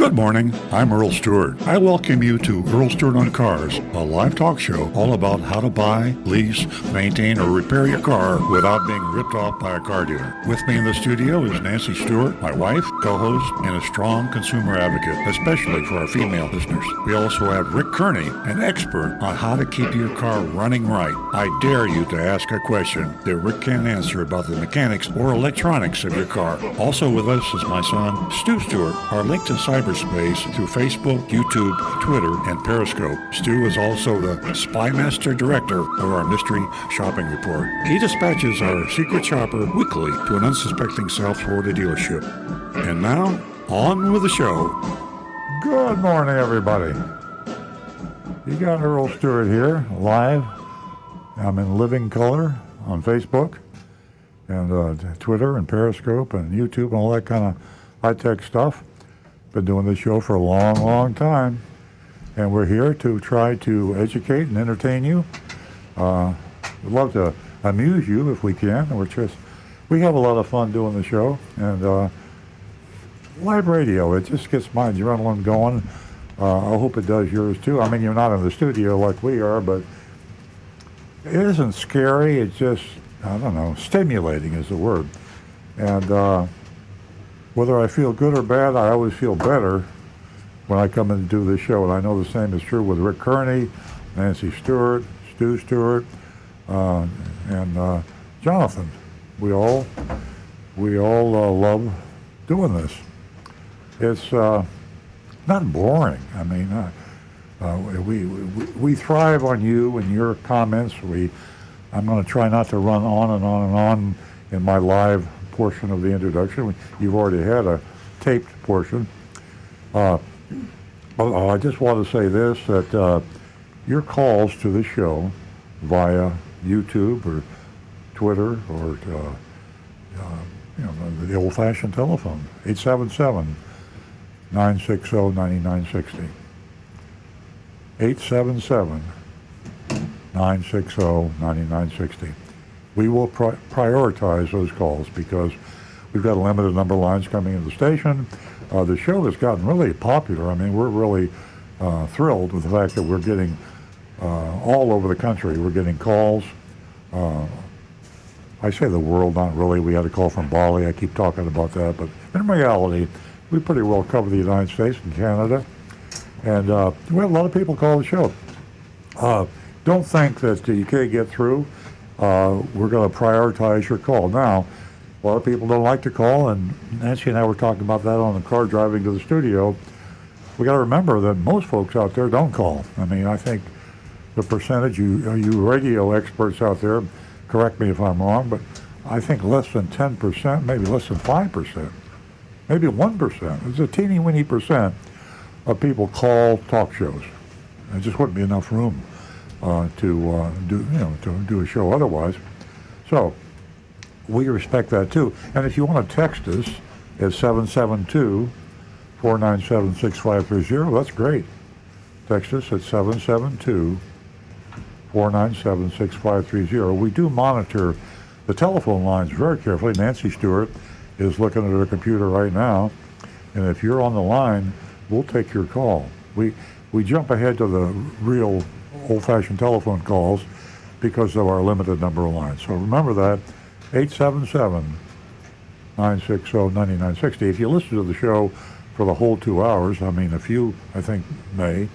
Good morning, I'm Earl Stewart. I welcome you to Earl Stewart on Cars, a live talk show all about how to buy, lease, maintain, or repair your car without being ripped off by a car dealer. With me in the studio is Nancy Stewart, my wife, co-host, and a strong consumer advocate, especially for our female listeners. We also have Rick Kearney, an expert on how to keep your car running right. I dare you to ask a question that Rick can't answer about the mechanics or electronics of your car. Also with us is my son, Stu Stewart, our link to cyberspace through Facebook, YouTube, Twitter, and Periscope. Stu is also the Spy Master Director of our Mystery Shopping Report. He dispatches our secret shopper weekly to an unsuspecting South Florida dealership. And now, on with the show. Good morning, everybody. You got Earl Stewart here, live. I'm in living color on Facebook and Twitter and Periscope and YouTube and all that kind of high-tech stuff. Been doing this show for a long, long time, and we're here to try to educate and entertain you. We'd love to amuse you if we can. We have a lot of fun doing the show, and live radio, it just gets my adrenaline going. I hope it does yours too. I mean, you're not in the studio like we are, but it isn't scary. It's just, I don't know, stimulating is the word. And whether I feel good or bad, I always feel better when I come in and do this show. And I know the same is true with Rick Kearney, Nancy Stewart, Stu Stewart, and Jonathan. We all love doing this. It's not boring. I mean, we thrive on you and your comments. I'm going to try not to run on and on and on in my live portion of the introduction. You've already had a taped portion. But I just want to say this, that your calls to the show via YouTube or Twitter or the old-fashioned telephone, 877-960-9960. 877-960-9960. We will prioritize those calls because we've got a limited number of lines coming into the station. The show has gotten really popular. I mean, we're really thrilled with the fact that we're getting all over the country. We're getting calls. I say the world, not really. We had a call from Bali. I keep talking about that. But in reality, we pretty well cover the United States and Canada. And we have a lot of people call the show. Don't think that you can't get through. We're going to prioritize your call. Now, a lot of people don't like to call, and Nancy and I were talking about that on the car driving to the studio. We got to remember that most folks out there don't call. I mean, I think the percentage, you radio experts out there, correct me if I'm wrong, but I think less than 10%, maybe less than 5%, maybe 1%. It's a teeny-weeny percent of people call talk shows. There just wouldn't be enough room to do a show otherwise. So we respect that too. And if you want to text us at 772-497-6530, that's great. Text us at 772-497-6530. We do monitor the telephone lines very carefully. Nancy Stewart is looking at her computer right now, and if you're on the line, we'll take your call. We jump ahead to the real old-fashioned telephone calls because of our limited number of lines. So remember that, 877-960-9960. If you listen to the show for the whole 2 hours, I mean, a few, I think, may.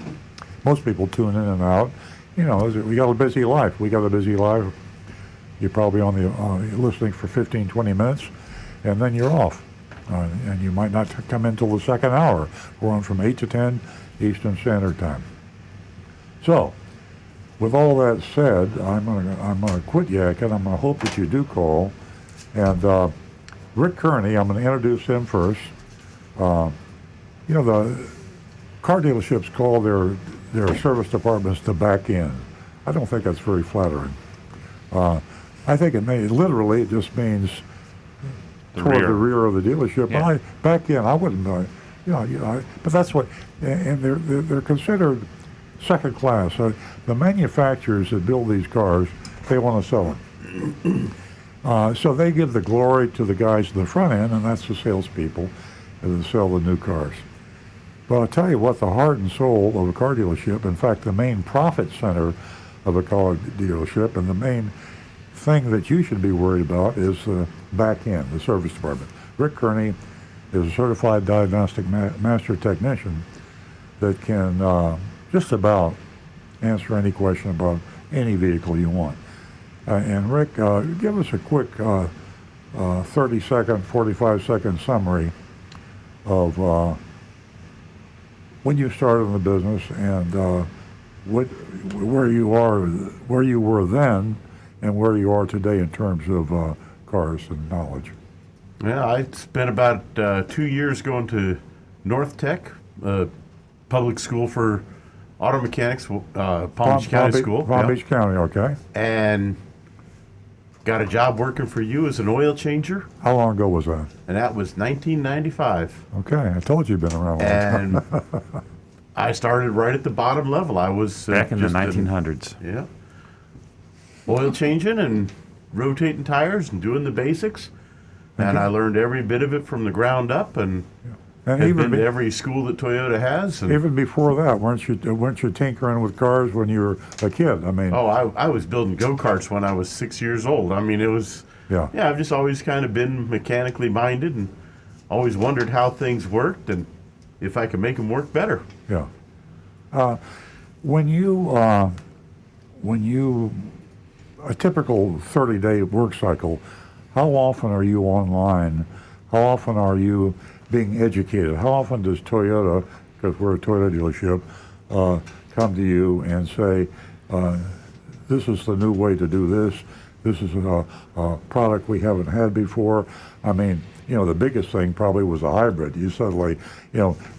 Most people tune in and out. You know, we got a busy life. You're probably on the listening for 15, 20 minutes, and then you're off. And you might not come in until the second hour. We're on from 8 to 10 Eastern Standard Time. So, with all that said, I'm gonna quit yakking. I'm gonna hope that you do call. And Rick Kearney, I'm gonna introduce him first. The car dealerships call their service departments the back end. I don't think that's very flattering. I think it just means toward the rear of the dealership. Yeah. Back in, I wouldn't know. But that's what, and they're considered second class. The manufacturers that build these cars, they want to sell them. So they give the glory to the guys in the front end, and that's the salespeople that sell the new cars. But I'll tell you what, the heart and soul of a car dealership, in fact, the main profit center of a car dealership, and the main thing that you should be worried about is the back end, the service department. Rick Kearney is a certified diagnostic master technician that can just about answer any question about any vehicle you want. And Rick, give us a quick 30-second, 45-second summary of when you started in the business and where you were then, and where you are today in terms of cars and knowledge. Yeah, I spent about 2 years going to North Tech, public school for auto mechanics, Palm Beach County School. Palm Beach County, okay. And got a job working for you as an oil changer. How long ago was that? And that was 1995. Okay, I told you you'd been around a long time. And I started right at the bottom level. I was back in the 1900s. Yeah. Oil changing and rotating tires and doing the basics. And I learned every bit of it from the ground up, and have been to every school that Toyota has. And even before that, weren't you tinkering with cars when you were a kid? I mean, I was building go-karts when I was 6 years old. I mean, it was, I've just always kind of been mechanically minded and always wondered how things worked and if I could make them work better. Yeah. When you a typical 30-day work cycle, how often are you online? How often are you being educated? How often does Toyota, because we're a Toyota dealership, come to you and say, this is the new way to do this, this is a product we haven't had before? I mean, the biggest thing probably was a hybrid. You suddenly,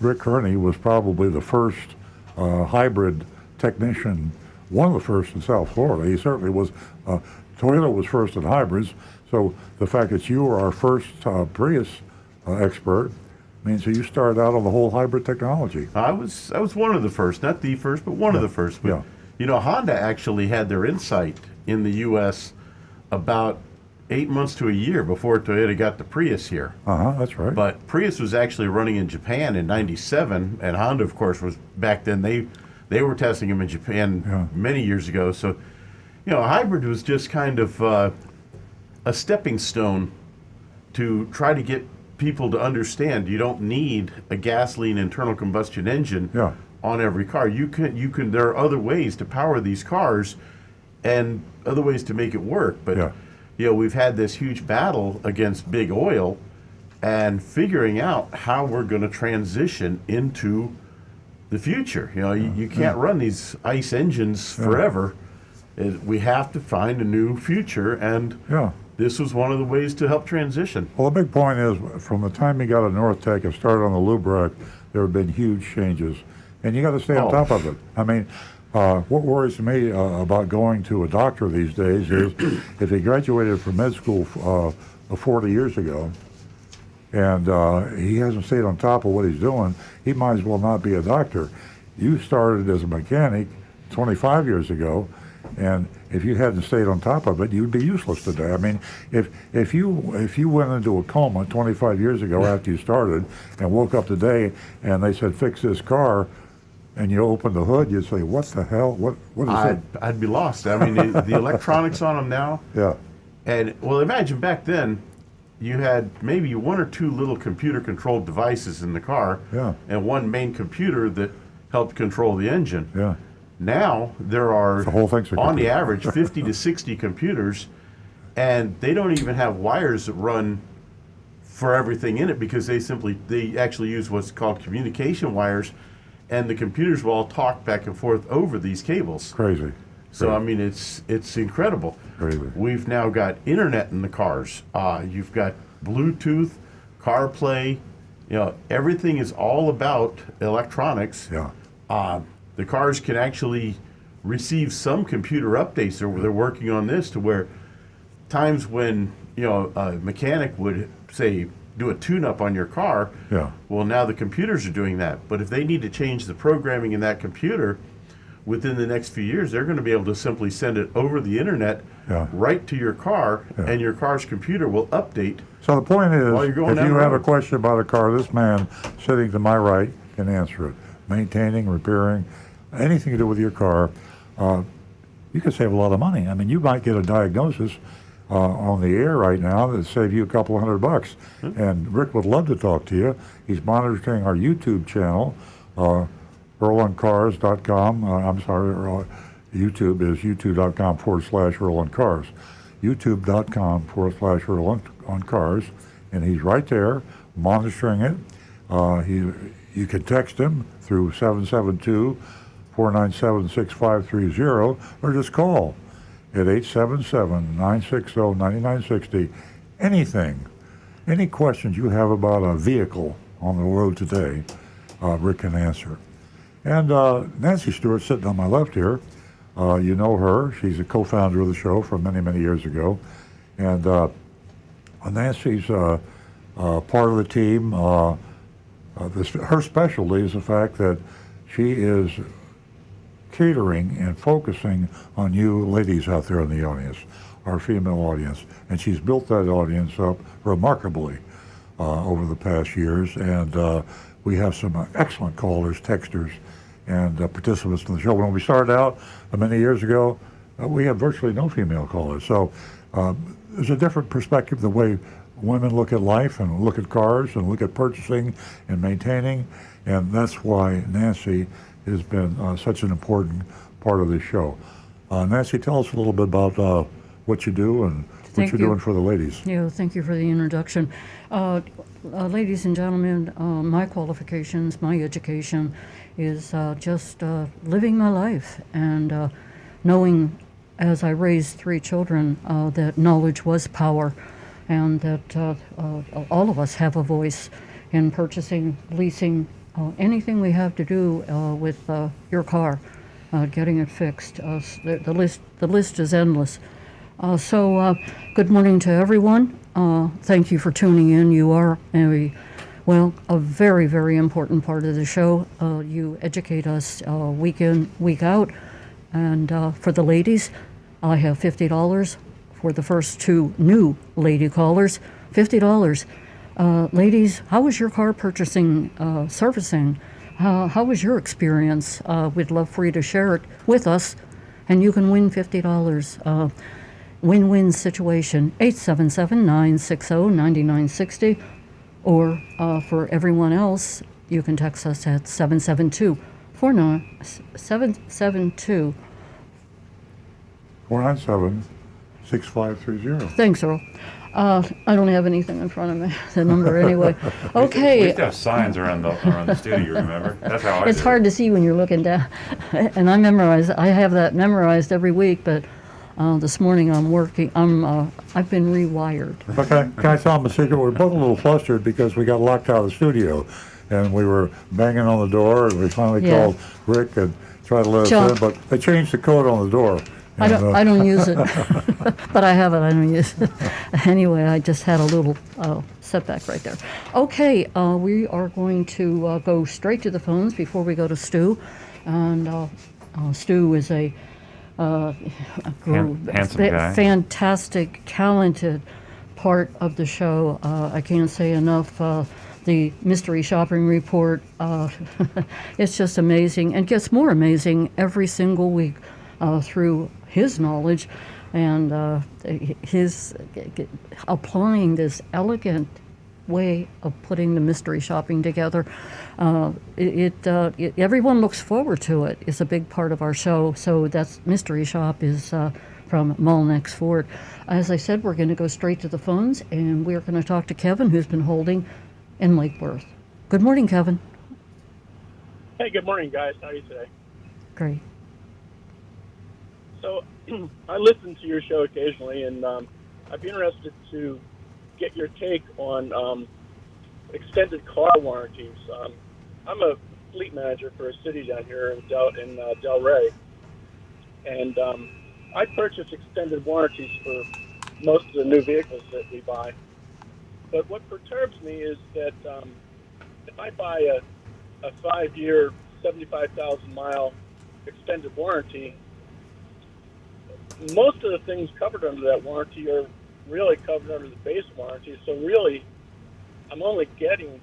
Rick Kearney was probably the first hybrid technician, one of the first in South Florida. He certainly was. Toyota was first in hybrids, so the fact that you were our first Prius expert means that you started out on the whole hybrid technology. I was one of the first, not the first, but one of the first. But, Honda actually had their insight in the U.S. about 8 months to a year before Toyota got the Prius here. That's right. But Prius was actually running in Japan in '97, and Honda, of course, was back then. They were testing them in Japan many years ago. So, hybrid was just kind of a stepping stone to try to get people to understand you don't need a gasoline internal combustion engine on every car. You can. There are other ways to power these cars, and other ways to make it work. But we've had this huge battle against big oil, and figuring out how we're going to transition into the future. You can't run these ICE engines forever. We have to find a new future, and this was one of the ways to help transition. Well, the big point is, from the time you got to North Tech and started on the lube rack, there have been huge changes, and you got to stay on top of it. I mean, what worries me about going to a doctor these days is if he graduated from med school 40 years ago, and he hasn't stayed on top of what he's doing, he might as well not be a doctor. You started as a mechanic 25 years ago, and if you hadn't stayed on top of it, you'd be useless today. I mean, if you went into a coma 25 years ago after you started and woke up today and they said, fix this car, and you open the hood, you'd say, what the hell? What is that? I'd be lost. I mean, the electronics on them now. Yeah. And, well, imagine back then, you had maybe one or two little computer-controlled devices in the car, and one main computer that helped control the engine. Yeah. Now there are, the whole thing's on the average, 50 to 60 computers, and they don't even have wires that run for everything in it, because they actually use what's called communication wires, and the computers will all talk back and forth over these cables. Crazy. So I mean, it's incredible. Crazy. We've now got internet in the cars. You've got Bluetooth, CarPlay. Everything is all about electronics. Yeah. The cars can actually receive some computer updates. They're working on this to where times when a mechanic would say do a tune-up on your car. Well, now the computers are doing that. But if they need to change the programming in that computer within the next few years, they're going to be able to simply send it over the internet right to your car, and your car's computer will update. So the point is, while you're going if down you the have a road. question about a car, this man sitting to my right can answer it. Maintaining, repairing, anything to do with your car, you can save a lot of money. I mean, you might get a diagnosis on the air right now that save you a couple $100. And Rick would love to talk to you. He's monitoring our YouTube channel, EarlOnCars.com. I'm sorry, YouTube is youtube.com/EarlOnCars. youtube.com/EarlOnCars. And he's right there monitoring it. You can text him through 772-497-6530 or just call at 877-960-9960. Any questions you have about a vehicle on the road today, Rick can answer. And Nancy Stewart sitting on my left here, you know her. She's a co-founder of the show from many, many years ago. And Nancy's part of the team. Her specialty is the fact that she is catering and focusing on you ladies out there in the audience, our female audience. And she's built that audience up remarkably over the past years. And we have some excellent callers, texters, and participants in the show. When we started out many years ago, we had virtually no female callers. So there's a different perspective, the way women look at life and look at cars and look at purchasing and maintaining. And that's why Nancy has been such an important part of this show. Nancy, tell us a little bit about what you do and what you're doing for the ladies. Yeah, thank you for the introduction. Ladies and gentlemen, my qualifications, my education is just living my life and knowing, as I raised 3 children, that knowledge was power, and that all of us have a voice in purchasing, leasing, anything we have to do with your car, getting it fixed. The list is endless. So good morning to everyone. Thank you for tuning in. You are a very, very important part of the show. You educate us week in, week out. And for the ladies, I have $50 for the first 2 new lady callers. $50. Ladies, how was your car purchasing, servicing? How was your experience? We'd love for you to share it with us, and you can win $50. Win-win situation, 877-960-9960. Or for everyone else, you can text us at 772-497. 497-6530. Thanks, Earl. I don't have anything in front of me, the number anyway. Okay. We used to have signs around the studio, you remember? That's how I It's hard to see when you're looking down. And I have that memorized every week, but this morning I've been rewired. Okay, can I tell them a secret? We're both a little flustered because we got locked out of the studio, and we were banging on the door, and we finally called Rick and tried to let us in, but they changed the code on the door. I don't use it, but I have it. I don't use it. Anyway, I just had a little setback right there. Okay, we are going to go straight to the phones before we go to Stu. And Stu is a handsome guy. Fantastic, talented part of the show. I can't say enough. The mystery shopping report, it's just amazing, and gets more amazing every single week through his knowledge and his applying this elegant way of putting the mystery shopping together. Everyone looks forward to it. It's a big part of our show. So that's Mystery Shop is from Mulnex Ford. As I said, we're going to go straight to the phones, and we're going to talk to Kevin, who's been holding in Lake Worth. Good morning, Kevin. Hey, good morning, guys. How are you today? Great. So I listen to your show occasionally, and I'd be interested to get your take on extended car warranties. I'm a fleet manager for a city down here in Del Rey, and I purchase extended warranties for most of the new vehicles that we buy. But what perturbs me is that if I buy a 5-year, 75,000-mile extended warranty, most of the things covered under that warranty are really covered under the base warranty. So really, I'm only getting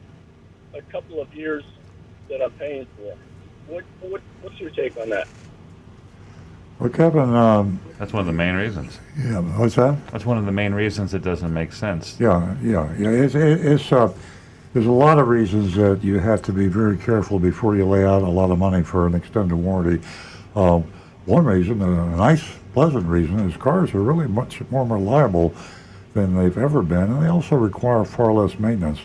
a couple of years that I'm paying for. What's your take on that? Well, Kevin, That's one of the main reasons. yeah, what's that? That's one of the main reasons it doesn't make sense. Yeah. There's a lot of reasons that you have to be very careful before you lay out a lot of money for an extended warranty. One reason, a nice, pleasant reason, is cars are really much more reliable than they've ever been, and they also require far less maintenance.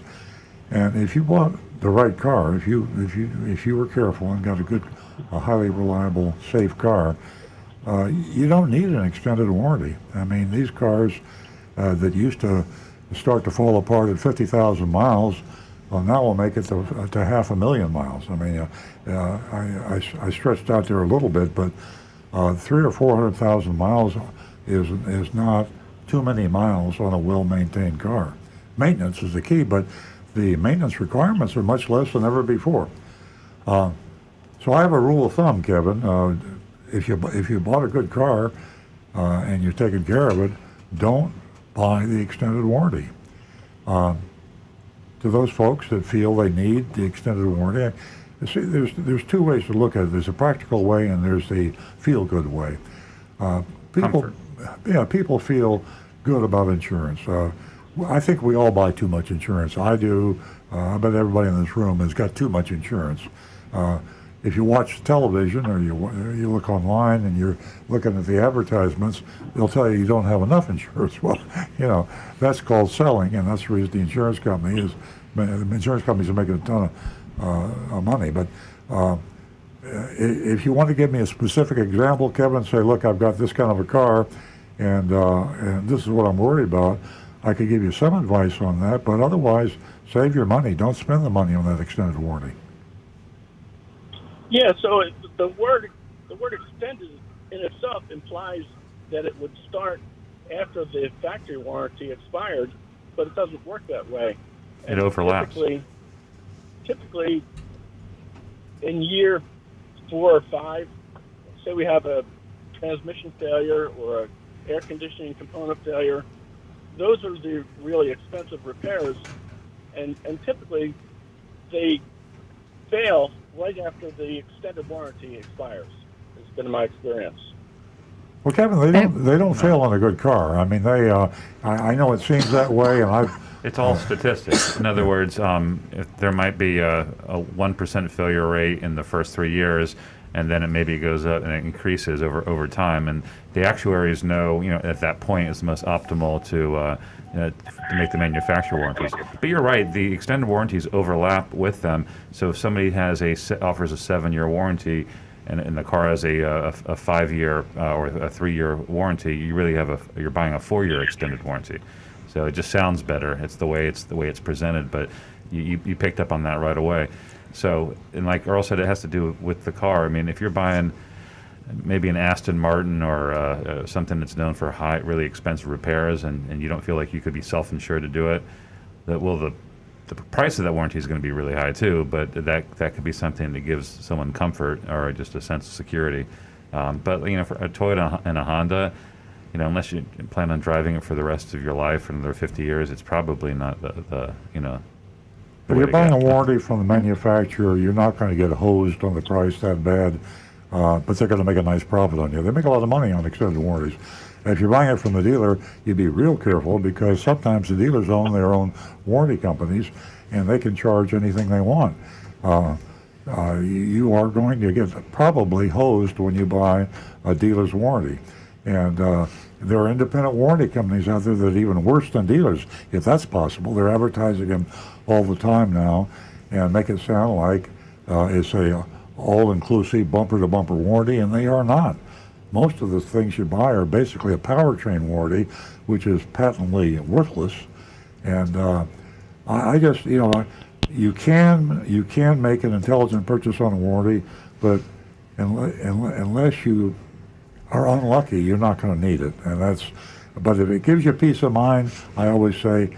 And if you bought the right car, if you were careful and got a highly reliable, safe car, you don't need an extended warranty. I mean, these cars that used to start to fall apart at 50,000 miles, well, now we'll make it to 500,000 miles. I mean, I stretched out there a little bit, but 300,000 or 400,000 miles is not too many miles on a well-maintained car. Maintenance is the key, but the maintenance requirements are much less than ever before. So I have a rule of thumb, Kevin. If you bought a good car and you're taking care of it, don't buy the extended warranty. To those folks that feel they need the extended warranty, see, there's two ways to look at it. There's a practical way and there's the feel-good way. People feel good about insurance. I think we all buy too much insurance. I do. I bet everybody in this room has got too much insurance. If you watch television or you look online and you're looking at the advertisements, they'll tell you don't have enough insurance. Well, that's called selling, and that's the reason the insurance companies are making a ton of money. But if you want to give me a specific example, Kevin, say, look, I've got this kind of a car, and this is what I'm worried about, I could give you some advice on that, but otherwise, save your money. Don't spend the money on that extended warranty. Yeah, so the word extended in itself implies that it would start after the factory warranty expired, but it doesn't work that way. It overlaps. Typically, in year 4 or 5, say we have a transmission failure or an air conditioning component failure, those are the really expensive repairs, and typically they fail right after the extended warranty expires. It's been my experience. Well, Kevin, they don't fail on a good car. I mean, I know it seems that way, and It's all statistics. In other words, if there might be a 1% failure rate in the first 3 years, and then it goes up and it increases over time. And the actuaries know, at that point it's the most optimal to make the manufacturer warranties. But you're right, the extended warranties overlap with them. So if somebody offers a 7-year warranty, and the car has a 5-year or a 3-year warranty, you really you're buying a 4-year extended warranty. So it just sounds better. It's the way it's presented, but you picked up on that right away. So, and like Earl said, it has to do with the car. I mean, if you're buying maybe an Aston Martin or something that's known for really expensive repairs, and you don't feel like you could be self-insured to do it, the price of that warranty is going to be really high too. But that could be something that gives someone comfort or just a sense of security. But for a Toyota and a Honda, unless you plan on driving it for the rest of your life for another 50 years, it's probably not the If you're buying a warranty from the manufacturer, you're not going to get hosed on the price that bad, but they're going to make a nice profit on you. They make a lot of money on extended warranties. And if you're buying it from the dealer, you'd be real careful, because sometimes the dealers own their own warranty companies, and they can charge anything they want. You are going to get probably hosed when you buy a dealer's warranty. And there are independent warranty companies out there that are even worse than dealers, if that's possible. They're advertising them all the time now and make it sound like it's a all-inclusive bumper-to-bumper warranty, and they are not. Most of the things you buy are basically a powertrain warranty, which is patently worthless. And I just, you can make an intelligent purchase on a warranty, but unless you are unlucky, you're not going to need it. But if it gives you peace of mind, I always say,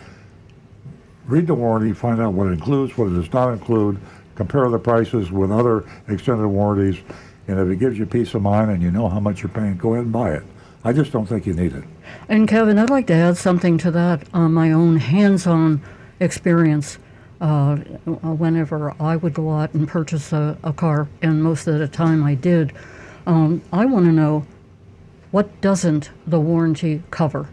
read the warranty, find out what it includes, what it does not include, compare the prices with other extended warranties, and if it gives you peace of mind and you know how much you're paying, go ahead and buy it. I just don't think you need it. And Kevin, I'd like to add something to that on my own hands-on experience. whenever I would go out and purchase a car, and most of the time I did. I want to know, what doesn't the warranty cover?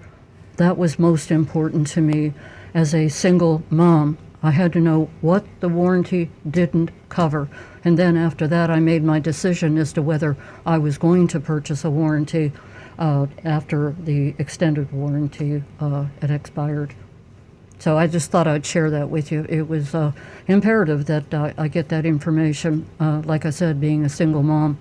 That was most important to me as a single mom. I had to know what the warranty didn't cover. And then after that, I made my decision as to whether I was going to purchase a warranty after the extended warranty had expired. So I just thought I'd share that with you. It was imperative that I get that information, like I said, being a single mom.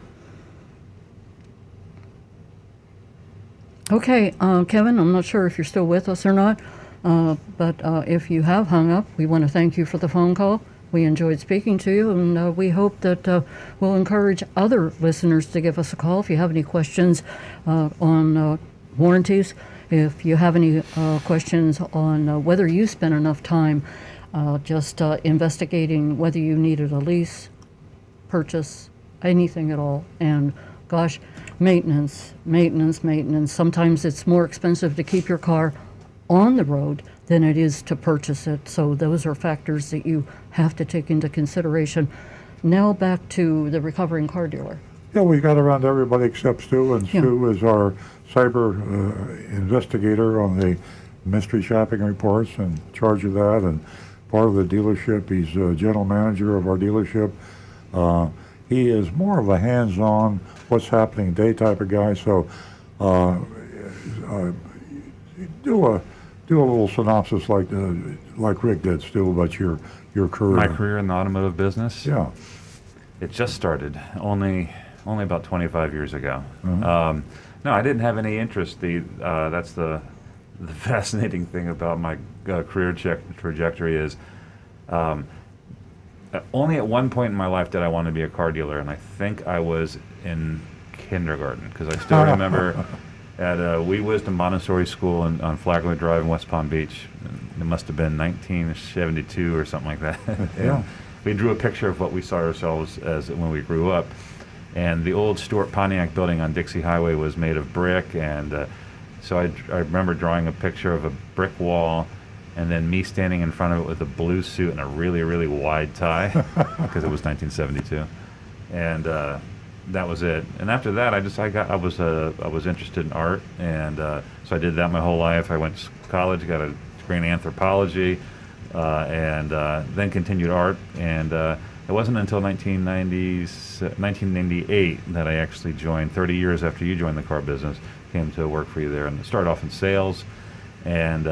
Okay, Kevin, I'm not sure if you're still with us or not, but if you have hung up, we want to thank you for the phone call. We enjoyed speaking to you, and we hope that we'll encourage other listeners to give us a call if you have any questions on warranties. If you have any questions on whether you spent enough time just investigating whether you needed a lease, purchase, anything at all. And gosh, maintenance. Sometimes it's more expensive to keep your car on the road than it is to purchase it. So those are factors that you have to take into consideration. Now back to the recovering car dealer. Yeah, we got around to everybody except Stu, and Yeah. Stu is our cyber investigator on the mystery shopping reports, and in charge of that, and part of the dealership. He's general manager of our dealership. He is more of a hands-on, what's happening day type of guy. So do a little synopsis like Rick did, Stu, about your career. My career in the automotive business? Yeah. It just started only about 25 years ago. Mhm. No, I didn't have any interest. That's the fascinating thing about my career trajectory is only at one point in my life did I want to be a car dealer, and I think I was in kindergarten, because I still remember at Wee Wisdom Montessori School on Flagler Drive in West Palm Beach. It must have been 1972 or something like that. Yeah. We drew a picture of what we saw ourselves as when we grew up. And the old Stuart Pontiac building on Dixie Highway was made of brick, and so I remember drawing a picture of a brick wall, and then me standing in front of it with a blue suit and a really, really wide tie, because it was 1972, and that was it. And after that, I was interested in art, and so I did that my whole life. I went to college, got a degree in anthropology, and then continued art, and it wasn't until 1998 that I actually joined, 30 years after you joined the car business, came to work for you there, and started off in sales, and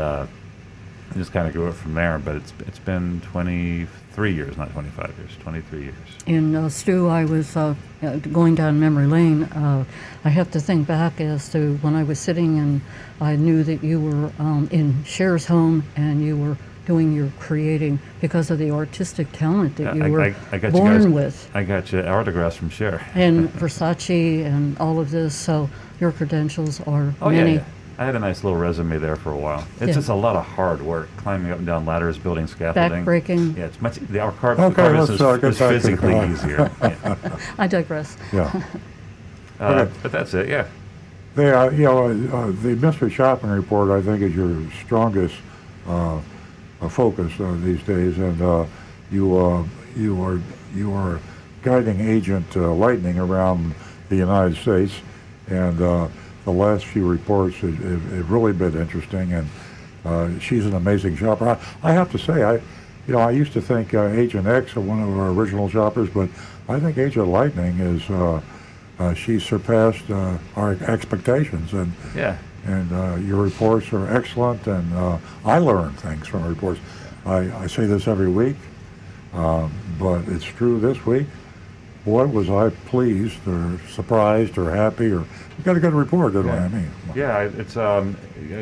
just kind of grew it from there. But it's been 23 years, not 25 years, 23 years. And Stu, I was going down memory lane. I have to think back as to when I was sitting and I knew that you were in Cher's home and you were doing your creating because of the artistic talent that you were I got born you guys, with. I got you autographs from Cher. And Versace and all of this, so your credentials are many. Yeah. I had a nice little resume there for a while. It's Yeah. just a lot of hard work, climbing up and down ladders, building scaffolding. Back-breaking. Yeah, it's much. Our car Okay, business let's get was back to the physically car. easier. Yeah. I digress. Yeah. Okay. But that's it. Yeah. The mystery shopping report, I think, is your strongest focus these days, and you are guiding agent Lightning around the United States, and the last few reports have really been interesting, and she's an amazing shopper. I have to say, I used to think Agent X was one of our original shoppers, but I think Agent Lightning is she surpassed our expectations, and Yeah. and your reports are excellent, and I learn things from reports. I say this every week, but it's true this week. Boy, was I pleased or surprised or happy, or you got a good report, didn't I? I mean, Yeah, it's a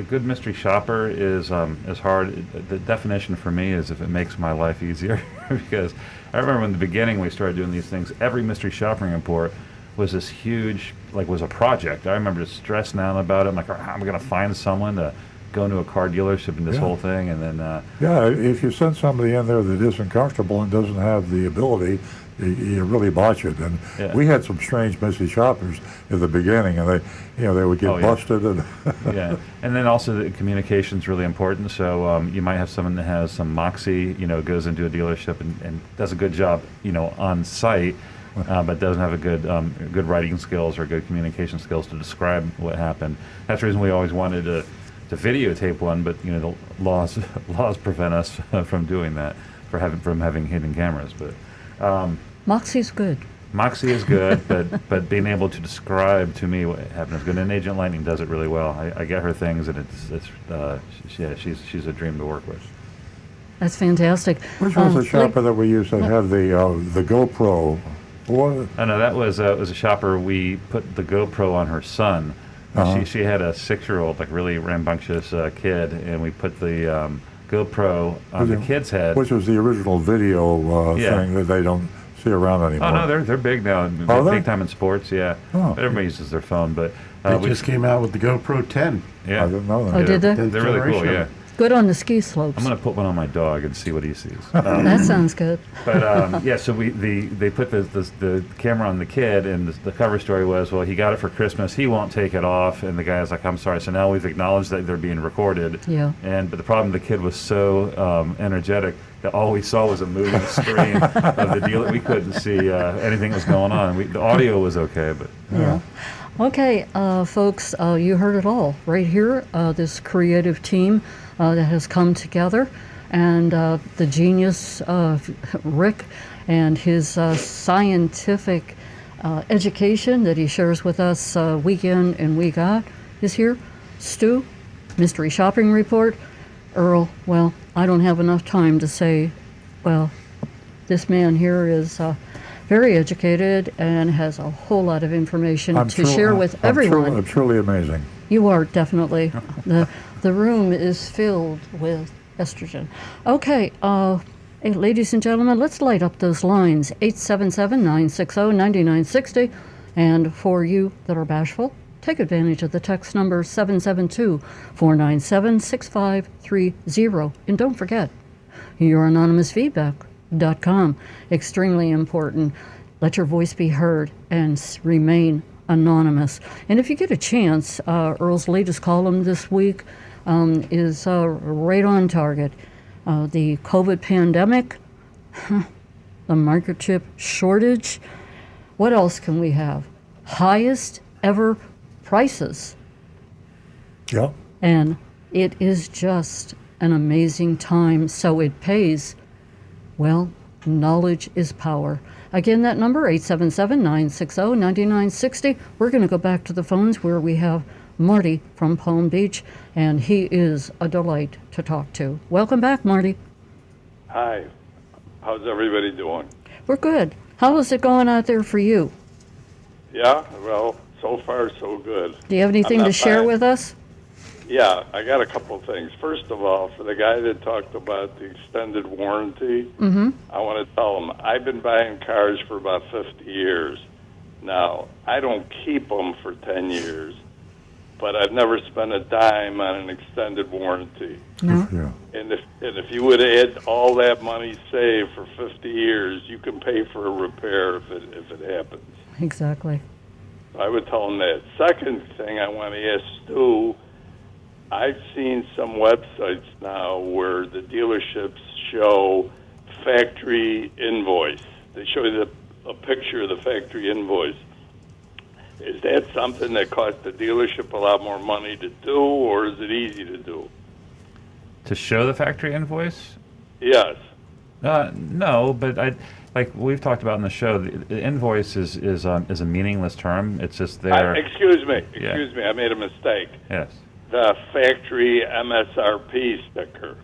good mystery shopper is hard. The definition for me is if it makes my life easier, because I remember in the beginning we started doing these things. Every mystery shopping report was this huge, was a project. I remember just stressing out about it. I'm like, how am I going to find someone to go into a car dealership and this whole thing, and then yeah, if you send somebody in there that isn't comfortable and doesn't have the ability, you really botch it. And Yeah. we had some strange missy shoppers at the beginning, and they would get Oh, yeah. busted. And Yeah, and then also the communication's really important. So you might have someone that has some moxie, goes into a dealership and does a good job, on site, but doesn't have a good writing skills or good communication skills to describe what happened. That's the reason we always wanted to videotape one, but the laws prevent us from doing that, from having hidden cameras. But Moxie's good. Moxie is good, but being able to describe to me what happened is good. And Agent Lightning does it really well. I get her things, and she's a dream to work with. That's fantastic. which was the shopper that we used that had the GoPro? What? Oh no, that was a shopper. We put the GoPro on her son. Uh-huh. She had a 6-year-old, like really rambunctious kid, and we put the GoPro on the kid's head. Which was the original video thing that they don't see around anymore. Oh no, they're big now. Are they? Big time in sports. Yeah, Oh. but everybody uses their phone. But They we just came out with the GoPro 10. I yeah, didn't know that. Oh, did they? they're really cool. generation. Yeah, Good on the ski slopes. I'm gonna put one on my dog and see what he sees. That sounds good. But yeah, so they put the camera on the kid, and the cover story was, well, he got it for Christmas, he won't take it off, and the guy's like, I'm sorry. So now we've acknowledged that they're being recorded. Yeah. But the problem, the kid was so energetic that all we saw was a moving screen of the deal. We couldn't see anything that was going on. The audio was okay, but Yeah. Okay, folks, you heard it all right here. This creative team that has come together, and the genius Rick and his scientific education that he shares with us week in and week out is here. Stu, Mystery Shopping Report. Earl, well, I don't have enough time to say, well, this man here is very educated and has a whole lot of information to share with everyone. I'm truly amazing. You are definitely. The room is filled with estrogen. Okay, hey, ladies and gentlemen, let's light up those lines. 877-960-9960. And for you that are bashful, take advantage of the text number 772-497-6530. And don't forget, your anonymous feedback.com. Extremely important. Let your voice be heard and remain anonymous. And if you get a chance, Earl's latest column this week is right on target. The COVID pandemic, the microchip shortage. What else can we have? Highest ever prices. Yep. And it is just an amazing time, so it pays. Well, knowledge is power. Again, that number, 877-960-9960. We're going to go back to the phones where we have Marty from Palm Beach, and he is a delight to talk to. Welcome back, Marty. Hi. How's everybody doing? We're good. How is it going out there for you? Yeah, well, so far so good. Do you have anything I'm to not share buying- with us? Yeah, I got a couple of things. First of all, for the guy that talked about the extended warranty, I want to tell him I've been buying cars for about 50 years. Now, I don't keep them for 10 years, but I've never spent a dime on an extended warranty. No? Yeah. And if you would add all that money saved for 50 years, you can pay for a repair if it happens. Exactly. I would tell him that. Second thing I want to ask Stu, I've seen some websites now where the dealerships show factory invoice. They show you a picture of the factory invoice. Is that something that costs the dealership a lot more money to do, or is it easy to do? to show the factory invoice. Yes. No, but like we've talked about in the show, the invoice is a meaningless term. It's just there. Excuse me. Yeah. Excuse me. I made a mistake. Yes. The factory MSRP sticker.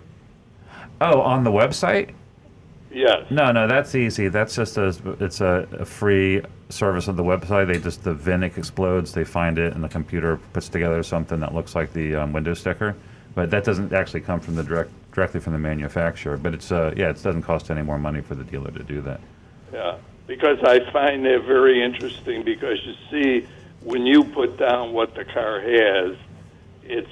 Oh, on the website? Yes. No, that's easy. That's just it's a free service of the website. The VIN explodes. They find it, and the computer puts together something that looks like the window sticker. But that doesn't actually come from directly from the manufacturer. But it doesn't cost any more money for the dealer to do that. Yeah, because I find it very interesting because you see when you put down what the car has, it's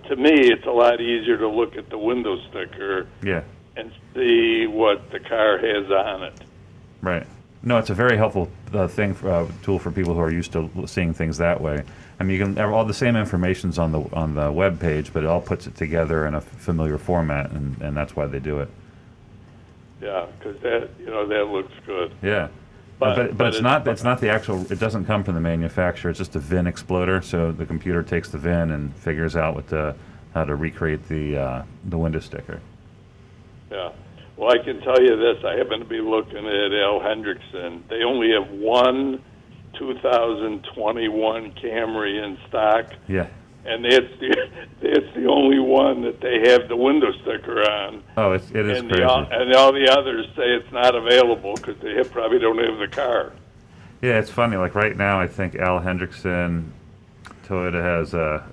to me it's a lot easier to look at the window sticker Yeah. and see what the car has on it. Right. No, it's a very helpful tool for people who are used to seeing things that way. I mean, you can all the same information's on the web page, but it all puts it together in a familiar format, and that's why they do it. Yeah, because that looks good. Yeah, but it's not the actual. It doesn't come from the manufacturer. It's just a VIN exploder. So the computer takes the VIN and figures out how to recreate the window sticker. Yeah. Well, I can tell you this. I happen to be looking at Al Hendrickson. They only have one 2021 Camry in stock. Yeah. And it's the only one that they have the window sticker on. Oh, it is and crazy. And all the others say it's not available because they probably don't have the car. Yeah, it's funny. Like right now, I think Al Hendrickson Toyota has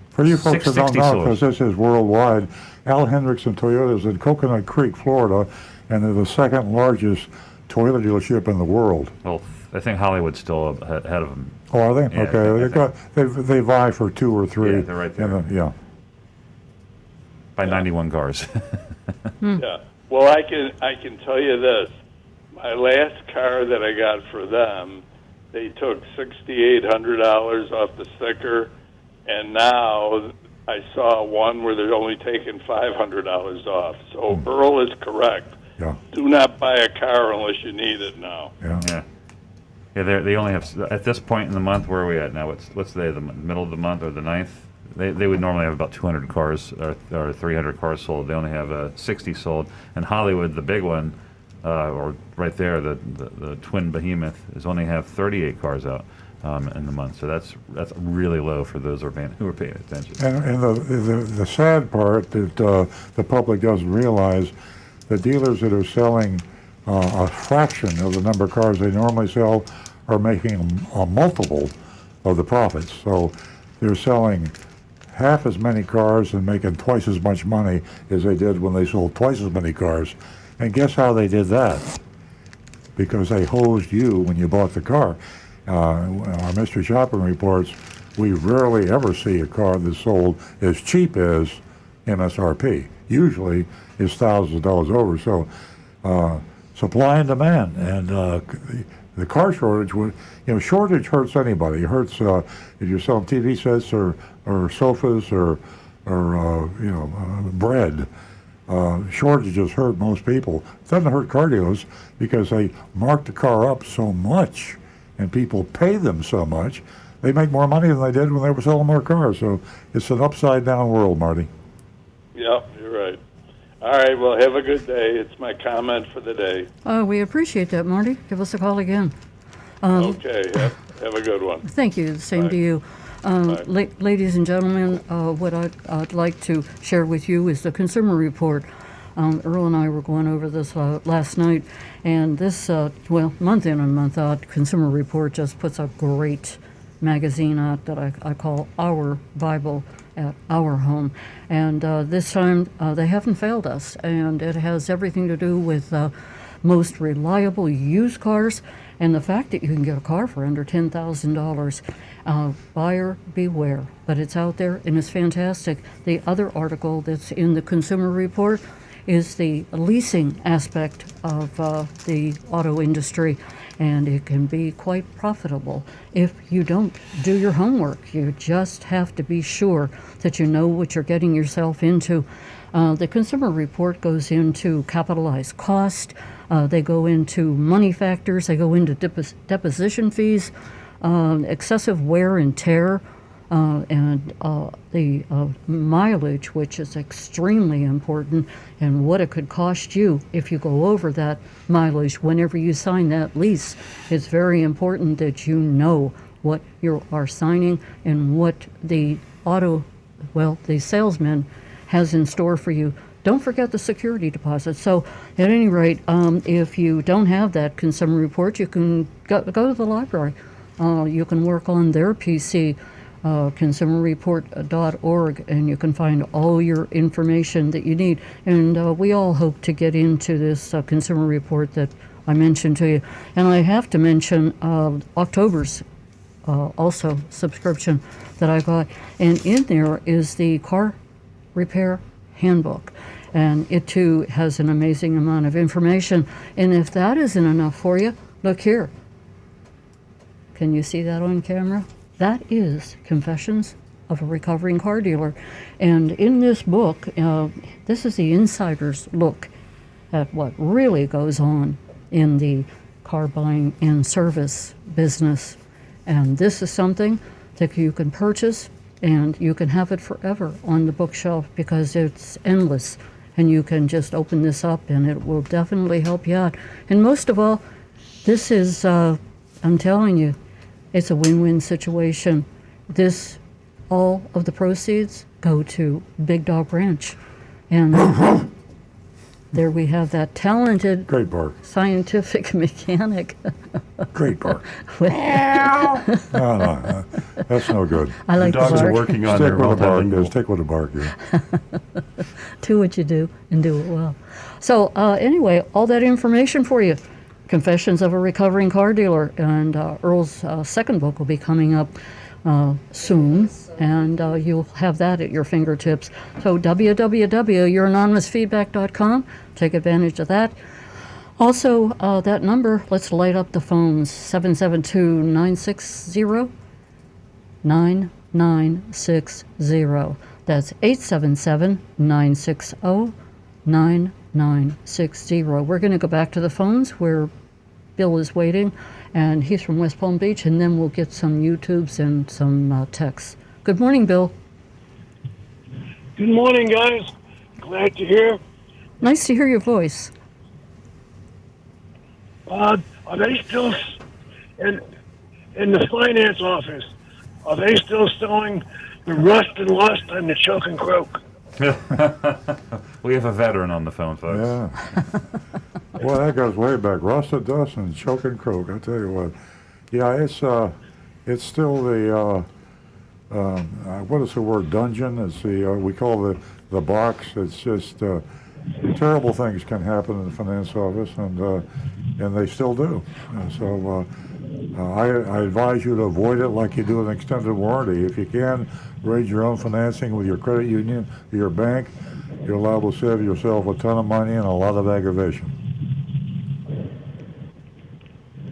For you folks that don't 60 know, stores. because this is worldwide, Al Hendrickson Toyota is in Coconut Creek, Florida, and they're the second largest Toyota dealership in the world. Well, I think Hollywood's still ahead of them. Oh, are they? Yeah, Okay, they vie for 2 or 3. Yeah, they're right there. Yeah. By 91 cars. Yeah. Well, I can tell you this. My last car that I got for them, they took $6,800 off the sticker, and now I saw one where they're only taking $500 off. So Earl is correct. Yeah. Do not buy a car unless you need it now. Yeah. Yeah, they only have, at this point in the month, where are we at now? What's today, the middle of the month or the 9th? They would normally have about 200 cars or 300 cars sold. They only have 60 sold. And Hollywood, the big one, or right there, the twin behemoth, is only have 38 cars out in the month. So that's really low for those who are paying attention. And the sad part that the public doesn't realize, the dealers that are selling a fraction of the number of cars they normally sell are making a multiple of the profits. So they're selling half as many cars and making twice as much money as they did when they sold twice as many cars. And guess how they did that? Because they hosed you when you bought the car. Our mystery shopping reports, we rarely ever see a car that's sold as cheap as MSRP. Usually it's thousands of dollars over. So supply and demand, and the car shortage would, shortage hurts anybody. It hurts if you're selling TV sets or sofas or bread. Shortages hurt most people. It doesn't hurt car dealers because they mark the car up so much and people pay them so much. They make more money than they did when they were selling more cars. So it's an upside down world, Marty. Yep, you're right. All right, well, have a good day. It's my comment for the day. We appreciate that, Marty. Give us a call again. Okay, have a good one. Thank you. The same Bye. to you. Ladies and gentlemen, what I'd like to share with you is the Consumer Report. Earl and I were going over this last night, and this, month in and month out, Consumer Report just puts a great magazine out that I call Our Bible at Our Home. And this time, they haven't failed us, and it has everything to do with most reliable used cars and the fact that you can get a car for under $10,000. Buyer beware, but it's out there and it's fantastic. The other article that's in the Consumer Report is the leasing aspect of the auto industry, and it can be quite profitable if you don't do your homework. You just have to be sure that you know what you're getting yourself into. The Consumer Report goes into capitalized cost. They go into money factors. They go into deposition fees, excessive wear and tear, and the mileage, which is extremely important, and what it could cost you if you go over that mileage whenever you sign that lease. It's very important that you know what you are signing and what the salesman has in store for you. Don't forget the security deposit. So at any rate, if you don't have that Consumer Report, you can go to the library. You can work on their PC, consumerreport.org, and you can find all your information that you need. And we all hope to get into this Consumer Report that I mentioned to you. And I have to mention October's also subscription that I got. And in there is the Car Repair Handbook. And it too has an amazing amount of information. And if that isn't enough for you, look here. Can you see that on camera? That is Confessions of a Recovering Car Dealer. And in this book, this is the insider's look at what really goes on in the car buying and service business. And this is something that you can purchase and you can have it forever on the bookshelf because it's endless. And you can just open this up and it will definitely help you out. And most of all, this is, I'm telling you, it's a win-win situation. All of the proceeds go to Big Dog Ranch. And there we have that talented, Great bark. scientific mechanic. Great bark. No, that's no good. I like The dogs the are bark. working on Stick their with the bark. multilingual. Stick with the bark. Yeah. Do what you do and do it well. So anyway, all that information for you. Confessions of a Recovering Car Dealer. And Earl's second book will be coming up soon, and you'll have that at your fingertips. So www.youranonymousfeedback.com. Take advantage of that. Also, that number, let's light up the phones, 772-960-9960. That's 877-960-9960. We're going to go back to the phones where Bill is waiting, and he's from West Palm Beach, and then we'll get some YouTubes and some texts. Good morning, Bill. Good morning, guys. Glad to hear. Nice to hear your voice. Are they still in the finance office? Are they still selling the Rust and Lust and the Choke and Croak? We have a veteran on the phone, folks. Yeah. Well, that goes way back. Rusted Dust and Choke and Croak. I tell you what. Yeah, it's still the what is the word? Dungeon. It's the we call the box. It's just terrible things can happen in the finance office, and they still do. So I advise you to avoid it like you do an extended warranty. If you can, raise your own financing with your credit union, your bank. You're liable to save yourself a ton of money and a lot of aggravation.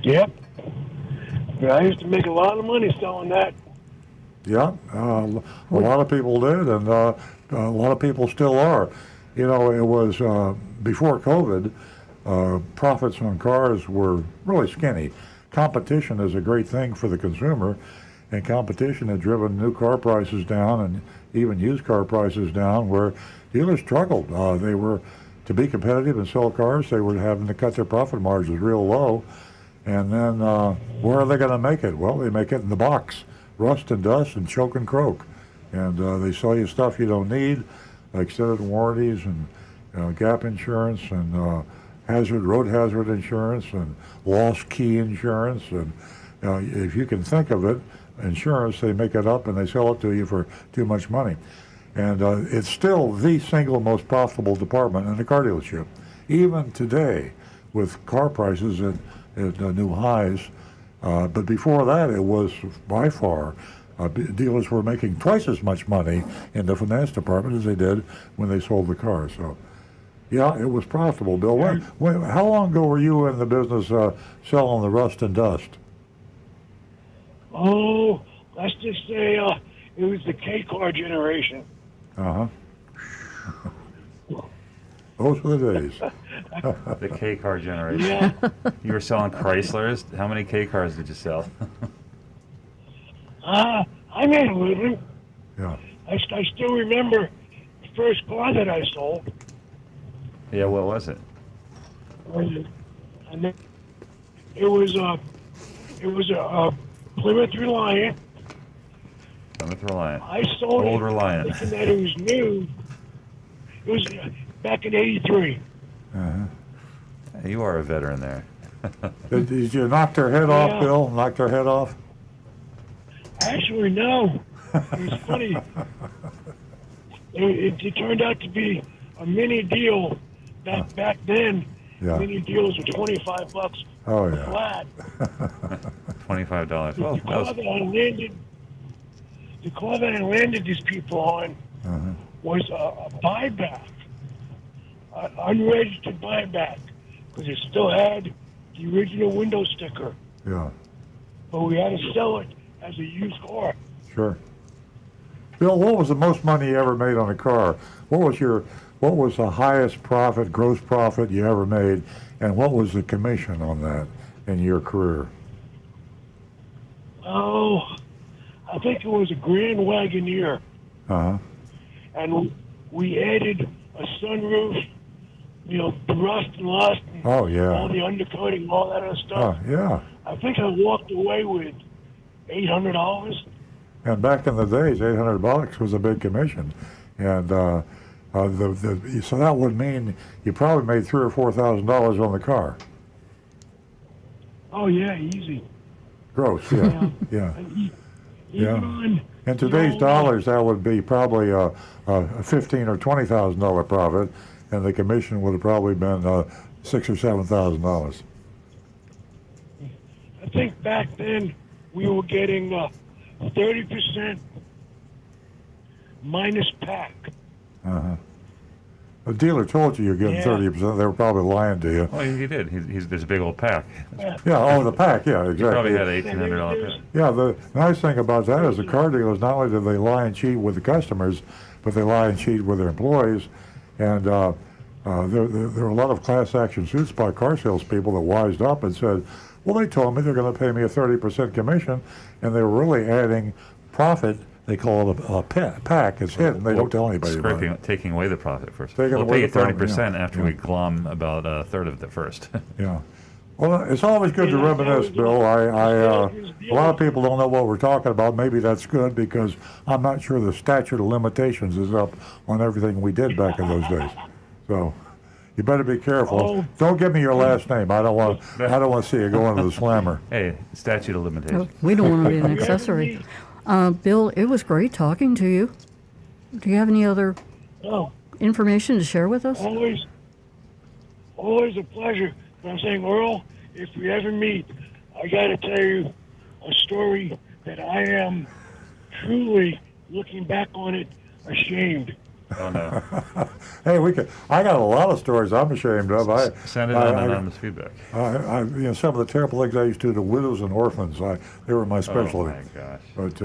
Yep. Yeah, I used to make a lot of money selling that. Yeah, a lot of people did, and a lot of people still are. You know, it was before COVID, profits on cars were really skinny. Competition is a great thing for the consumer, and competition had driven new car prices down and even used car prices down, where dealers struggled. They were, to be competitive and sell cars, they were having to cut their profit margins real low. And then where are they going to make it? Well, they make it in the box. Rust and Dust and Choke and Croak. And they sell you stuff you don't need, extended warranties and gap insurance and road hazard insurance and lost key insurance. And if you can think of it, insurance, they make it up and they sell it to you for too much money. And it's still the single most profitable department in the car dealership. Even today, with car prices at new highs. But before that, it was by far, dealers were making twice as much money in the finance department as they did when they sold the car. So, yeah, it was profitable, Bill. How long ago were you in the business selling the Rust and Dust? Oh, let's just say it was the K-car generation. Uh-huh. Those were the days. The K car generation. Yeah. You were selling Chryslers. How many K cars did you sell? I made a living. Yeah. I still remember the first car that I sold. Yeah, what was it? And it was a Plymouth Reliant. Plymouth Reliant. I sold Old it Reliant. thinking that it was new. It was back in '83. Uh-huh. You are a veteran there. Did you knock their head off, Bill? Knock their head off? Actually, no. It was funny. It turned out to be a mini deal. Back then, Yeah. mini deals were $25 Oh, yeah. flat. $25. Well, The car that I landed these people on Uh-huh. was a buyback, an unregistered buyback, because it still had the original window sticker. Yeah. but we had to sell it as a used car. Sure. Bill, what was the most money you ever made on a car? What was the highest profit, gross profit you ever made, and what was the commission on that in your career? Oh, I think it was a Grand Wagoneer, Uh-huh. and we added a sunroof, the rust and lust, and Oh, yeah. all the undercoating, all that other stuff. Oh, yeah. I think I walked away with $800. And back in the days, $800 was a big commission. And so that would mean you probably made $3,000 or $4,000 on the car. Oh yeah, easy. Gross, yeah. Yeah. Even In today's dollars, that would be probably a $15,000 or $20,000 profit, and the commission would have probably been $6,000 or $7,000. I think back then we were getting 30% minus pack. Uh-huh. The dealer told you you're getting 30%. They were probably lying to you. Well, he did. There's a big old pack. Yeah, the pack, yeah, exactly. He probably had $1,800 pack. Yeah, the nice thing about that is the car dealers, not only do they lie and cheat with the customers, but they lie and cheat with their employees. And there are a lot of class action suits by car salespeople that wised up and said, well, they told me they're going to pay me a 30% commission, and they were really adding profit. They call it a pack. It's hidden. They don't tell anybody about it. Taking away the profit first. Taking We'll away pay you the profit, 30% after we glom about a third of it first. Yeah. Well, it's always good to reminisce, Bill. A lot of people don't know what we're talking about. Maybe that's good because I'm not sure the statute of limitations is up on everything we did back in those days. So you better be careful. Don't give me your last name. I don't want to see you go into the slammer. Hey, statute of limitations. We don't want to be an accessory. Bill, it was great talking to you. Do you have any other information to share with us? Always a pleasure. But I'm saying, Earl, if we ever meet, I got to tell you a story that I am truly, looking back on it, ashamed. Oh, no. Hey, I got a lot of stories I'm ashamed of. Send it on anonymous feedback. Some of the terrible things I used to widows and orphans. They were my specialty. Oh my gosh! But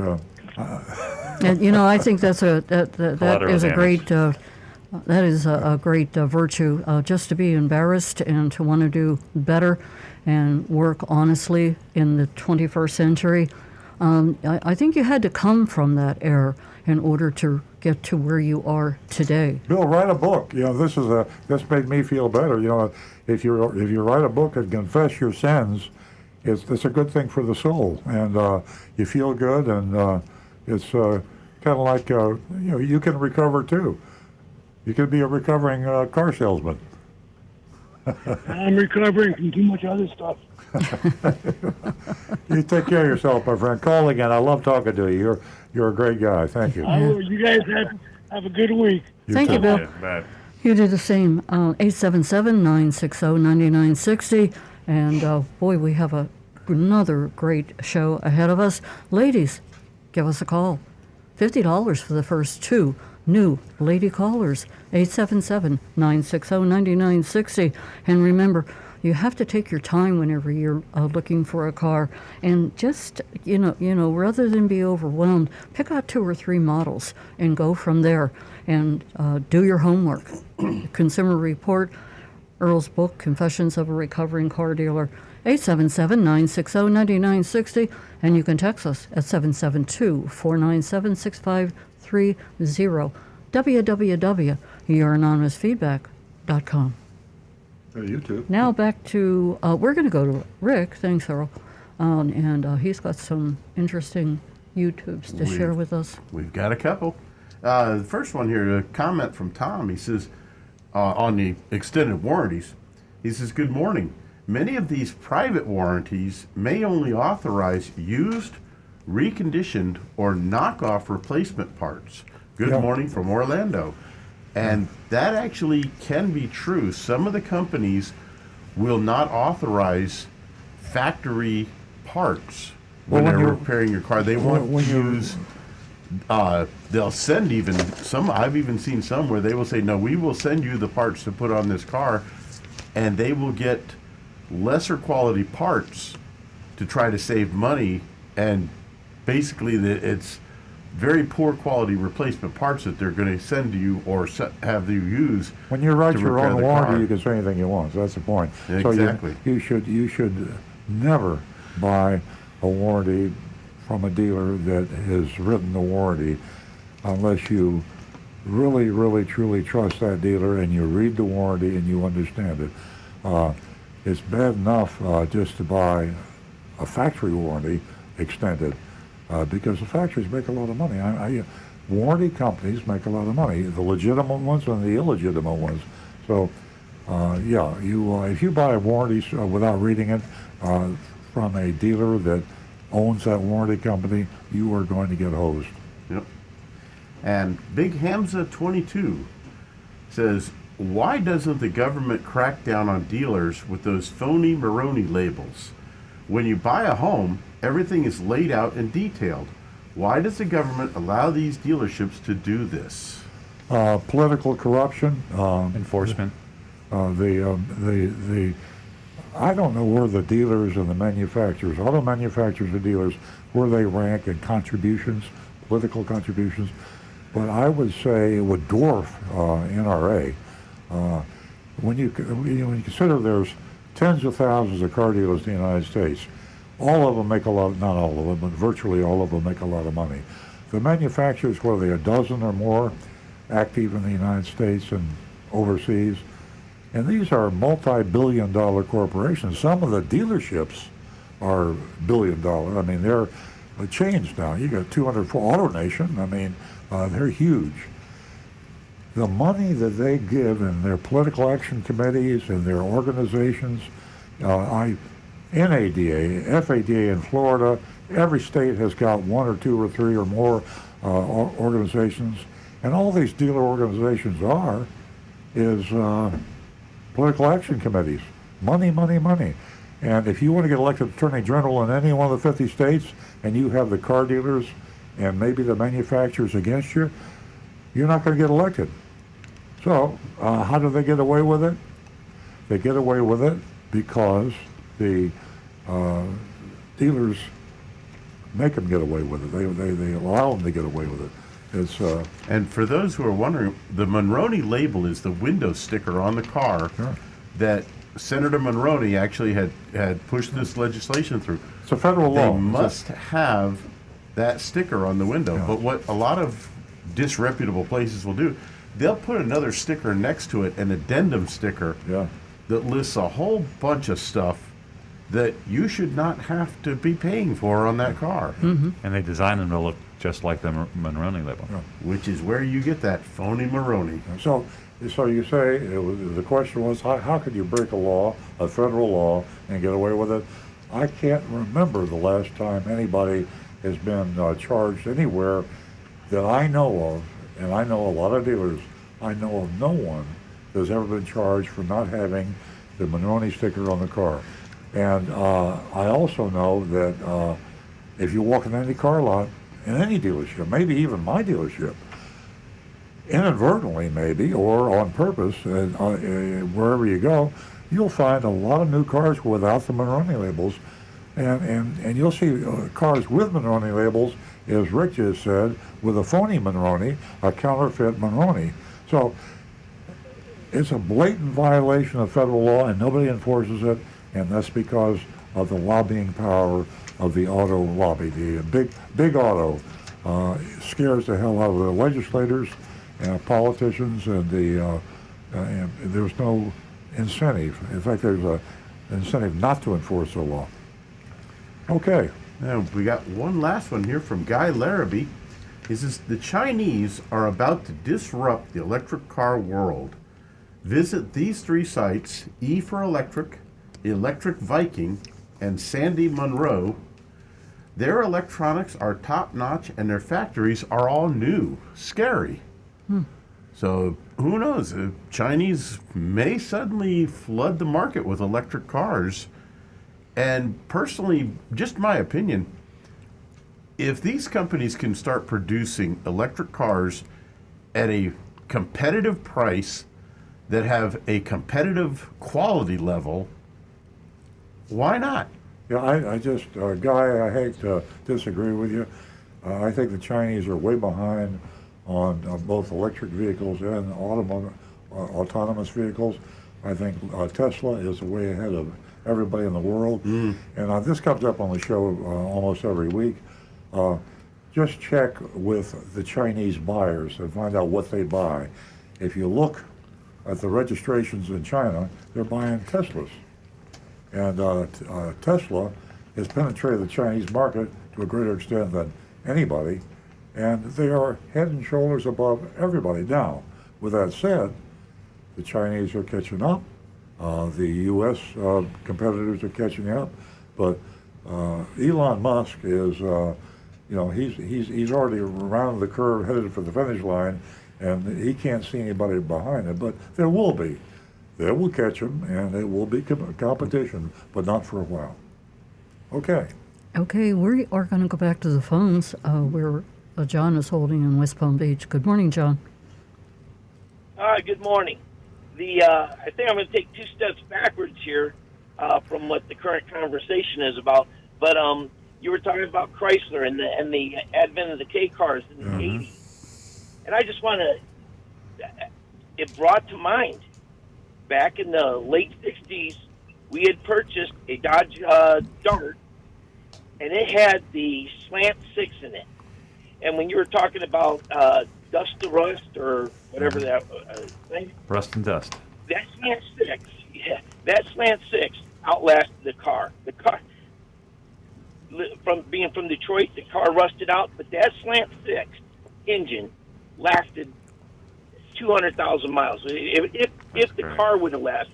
And I think that is a great virtue. Just to be embarrassed and to want to do better and work honestly in the 21st century. I think you had to come from that era in order to get to where you are today. Bill, write a book. This made me feel better. If you write a book and confess your sins, it's a good thing for the soul, and you feel good, and it's kind of like you can recover too. You can be a recovering car salesman. I'm recovering from too much other stuff. You take care of yourself, my friend. Call again. I love talking to you. You're a great guy. Thank you. You guys have a good week. Thank you, Bill. Bye. You do the same. 877-960-9960. And boy, we have another great show ahead of us. Ladies, give us a call. $50 for the first two new lady callers. 877-960-9960. And remember, you have to take your time whenever you're looking for a car, and just rather than be overwhelmed, pick out 2 or 3 models and go from there. And do your homework. Consumer Report, Earl's book, Confessions of a Recovering Car Dealer. 877-960-9960, and you can text us at 772-497-6530. www.youranonymousfeedback.com. YouTube. Now back to, we're going to go to Rick. Thanks, Earl. And he's got some interesting YouTubes to share with us. We've got a couple. The first one here, a comment from Tom. He says, on the extended warranties, he says, good morning. Many of these private warranties may only authorize used, reconditioned, or knockoff replacement parts. Good morning from Orlando. And that actually can be true. Some of the companies will not authorize factory parts when they're repairing your car. They won't use, they'll send even some, I've even seen some where they will say, no, we will send you the parts to put on this car, and they will get lesser quality parts to try to save money, and basically it's very poor quality replacement parts that they're going to send to you or have you use. When you write to your repair own the warranty, car. you can say anything you want. So that's the point. Exactly. So you should never buy a warranty from a dealer that has written the warranty unless you really, really, truly trust that dealer and you read the warranty and you understand it. It's bad enough just to buy a factory warranty extended because the factories make a lot of money. Warranty companies make a lot of money, the legitimate ones and the illegitimate ones. So, if you buy a warranty without reading it from a dealer that owns that warranty company, you are going to get hosed. Yep. And Big Hamza 22 says, why doesn't the government crack down on dealers with those phony Moroni labels? When you buy a home, everything is laid out and detailed. Why does the government allow these dealerships to do this? Political corruption. Enforcement. I don't know where the dealers and the manufacturers, auto manufacturers and dealers, where they rank in contributions, political contributions, but I would say it would dwarf NRA. When you consider there's tens of thousands of car dealers in the United States, all of them make a lot, not all of them, but virtually all of them make a lot of money. The manufacturers, whether they're a dozen or more, active in the United States and overseas, and these are multi-billion-dollar corporations. Some of the dealerships are billion-dollar. I mean, they're chains now. You got 204 AutoNation. I mean, they're huge. The money that they give in their political action committees and their organizations, NADA, FADA in Florida, every state has got one or two or three or more organizations, and all these dealer organizations is political action committees. Money, money, money. And if you want to get elected Attorney General in any one of the 50 states and you have the car dealers and maybe the manufacturers against you, you're not going to get elected. So how do they get away with it? They get away with it because the dealers make them get away with it. They allow them to get away with it. And for those who are wondering, the Monroney label is the window sticker on the car that Senator Monroney actually had pushed this legislation through. It's a federal law. They must have that sticker on the window. Yeah. But what a lot of disreputable places will do, they'll put another sticker next to it, an addendum sticker that lists a whole bunch of stuff that you should not have to be paying for on that car. Mm-hmm. And they design them to look just like the Monroney label. Yeah. Which is where you get that phony Moroni. So you say, the question was, how could you break a law, a federal law, and get away with it? I can't remember the last time anybody has been charged anywhere that I know of, and I know a lot of dealers, I know of no one that's ever been charged for not having the Monroney sticker on the car. And I also know that if you walk in any car lot, in any dealership, maybe even my dealership, inadvertently maybe, or on purpose, wherever you go, you'll find a lot of new cars without the Monroney labels. And you'll see cars with Monroney labels, as Rick just said, with a phony Monroney, a counterfeit Monroney. So it's a blatant violation of federal law, and nobody enforces it, and that's because of the lobbying power of the auto lobby. The big auto scares the hell out of the legislators and politicians, and and there's no incentive. In fact, there's an incentive not to enforce the law. Okay. Now, we got one last one here from Guy Larrabee. He says, the Chinese are about to disrupt the electric car world. Visit these three sites, E for Electric, Electric Viking, and Sandy Monroe. Their electronics are top-notch and their factories are all new. Scary. So who knows? The Chinese may suddenly flood the market with electric cars. And personally, just my opinion, if these companies can start producing electric cars at a competitive price that have a competitive quality level, why not? Yeah, I just, Guy, I hate to disagree with you. I think the Chinese are way behind on both electric vehicles and autonomous vehicles. I think Tesla is way ahead of everybody in the world. And this comes up on the show almost every week. Just check with the Chinese buyers and find out what they buy. If you look at the registrations in China, they're buying Teslas. And Tesla has penetrated the Chinese market to a greater extent than anybody, and they are head and shoulders above everybody. Now, with that said, the Chinese are catching up. The U.S. Competitors are catching up, but Elon Musk is, he's already around the curve, headed for the finish line, and he can't see anybody behind him. But there will be. They will catch him, and it will be competition, but not for a while. Okay. Okay, we are going to go back to the phones where John is holding in West Palm Beach. Good morning, John. Good morning. I think I'm going to take 2 steps backwards here from what the current conversation is about. But you were talking about Chrysler and the advent of the K cars in the 80s, and I just want to. It brought to mind back in the late 60s, we had purchased a Dodge Dart, and it had the slant 6 in it. And when you were talking about dust to rust or whatever that thing, Rust and dust. that slant 6 outlasted the car. The car, from being from Detroit, the car rusted out, but that slant 6 engine lasted 200,000 miles. If the car would have lasted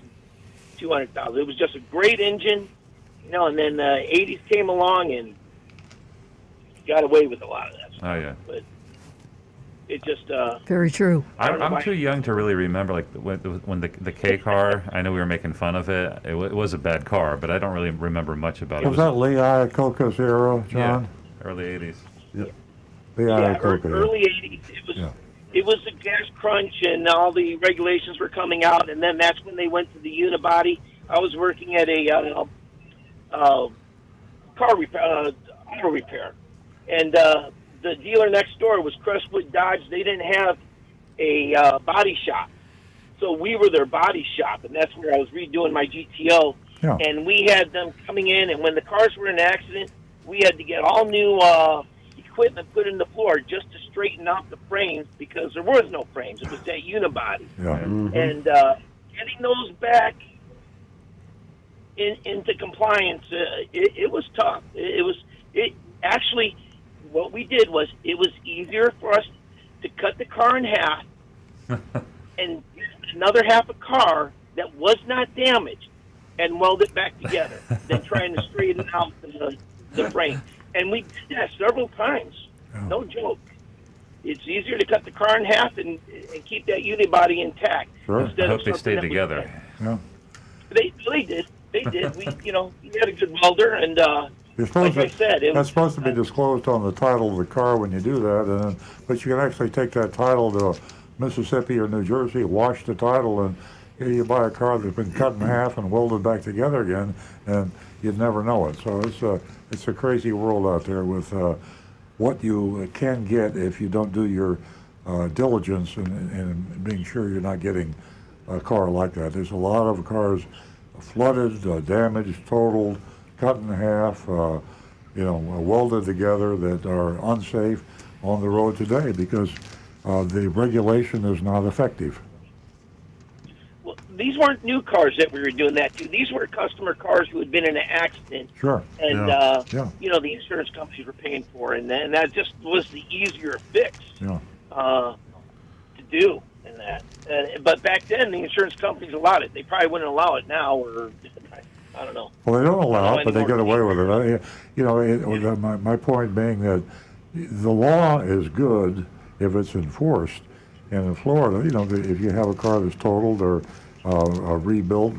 200,000, it was just a great engine, And then the 80s came along and got away with a lot of that stuff. Oh yeah. But it just Very true. I'm too young to really remember when the K car. I know we were making fun of it. It was a bad car, but I don't really remember much about it. Was that Lee Iacocca's era, John? Yeah, early '80s. Lee Iacocca. Early 80s. It was the gas crunch, and all the regulations were coming out, and then that's when they went to the unibody. I was working at a car repair, auto repair, and the dealer next door was Crestwood Dodge. They didn't have a body shop, so we were their body shop, and that's where I was redoing my GTO. Yeah. And we had them coming in, and when the cars were in an accident, we had to get all new equipment put in the floor just to straighten out the frames, because there was no frames. It was that unibody. Yeah. And getting those back into compliance, it was tough. It actually, what we did was, it was easier for us to cut the car in half and use another half a car that was not damaged and weld it back together than trying to straighten out the frame. And we did that several times. No joke. It's easier to cut the car in half and keep that unibody intact. Sure. I hope they stayed together. Yeah. They did. They did. We had a good welder, and like I said, that's supposed to be disclosed on the title of the car when you do that, but you can actually take that title to Mississippi or New Jersey, wash the title, and you buy a car that's been cut in half and welded back together again, and you'd never know it. So it's a crazy world out there with what you can get if you don't do your diligence and being sure you're not getting a car like that. There's a lot of cars flooded, damaged, totaled, cut in half, welded together that are unsafe on the road today because the regulation is not effective. Well, these weren't new cars that we were doing that to. These were customer cars who had been in an accident. Sure. And, the insurance companies were paying for it. And that just was the easier fix to do in that. But back then, the insurance companies allowed it. They probably wouldn't allow it now, or I don't know. Well, they don't allow it, but they get away with it. My point being that the law is good if it's enforced. And in Florida, if you have a car that's totaled or rebuilt,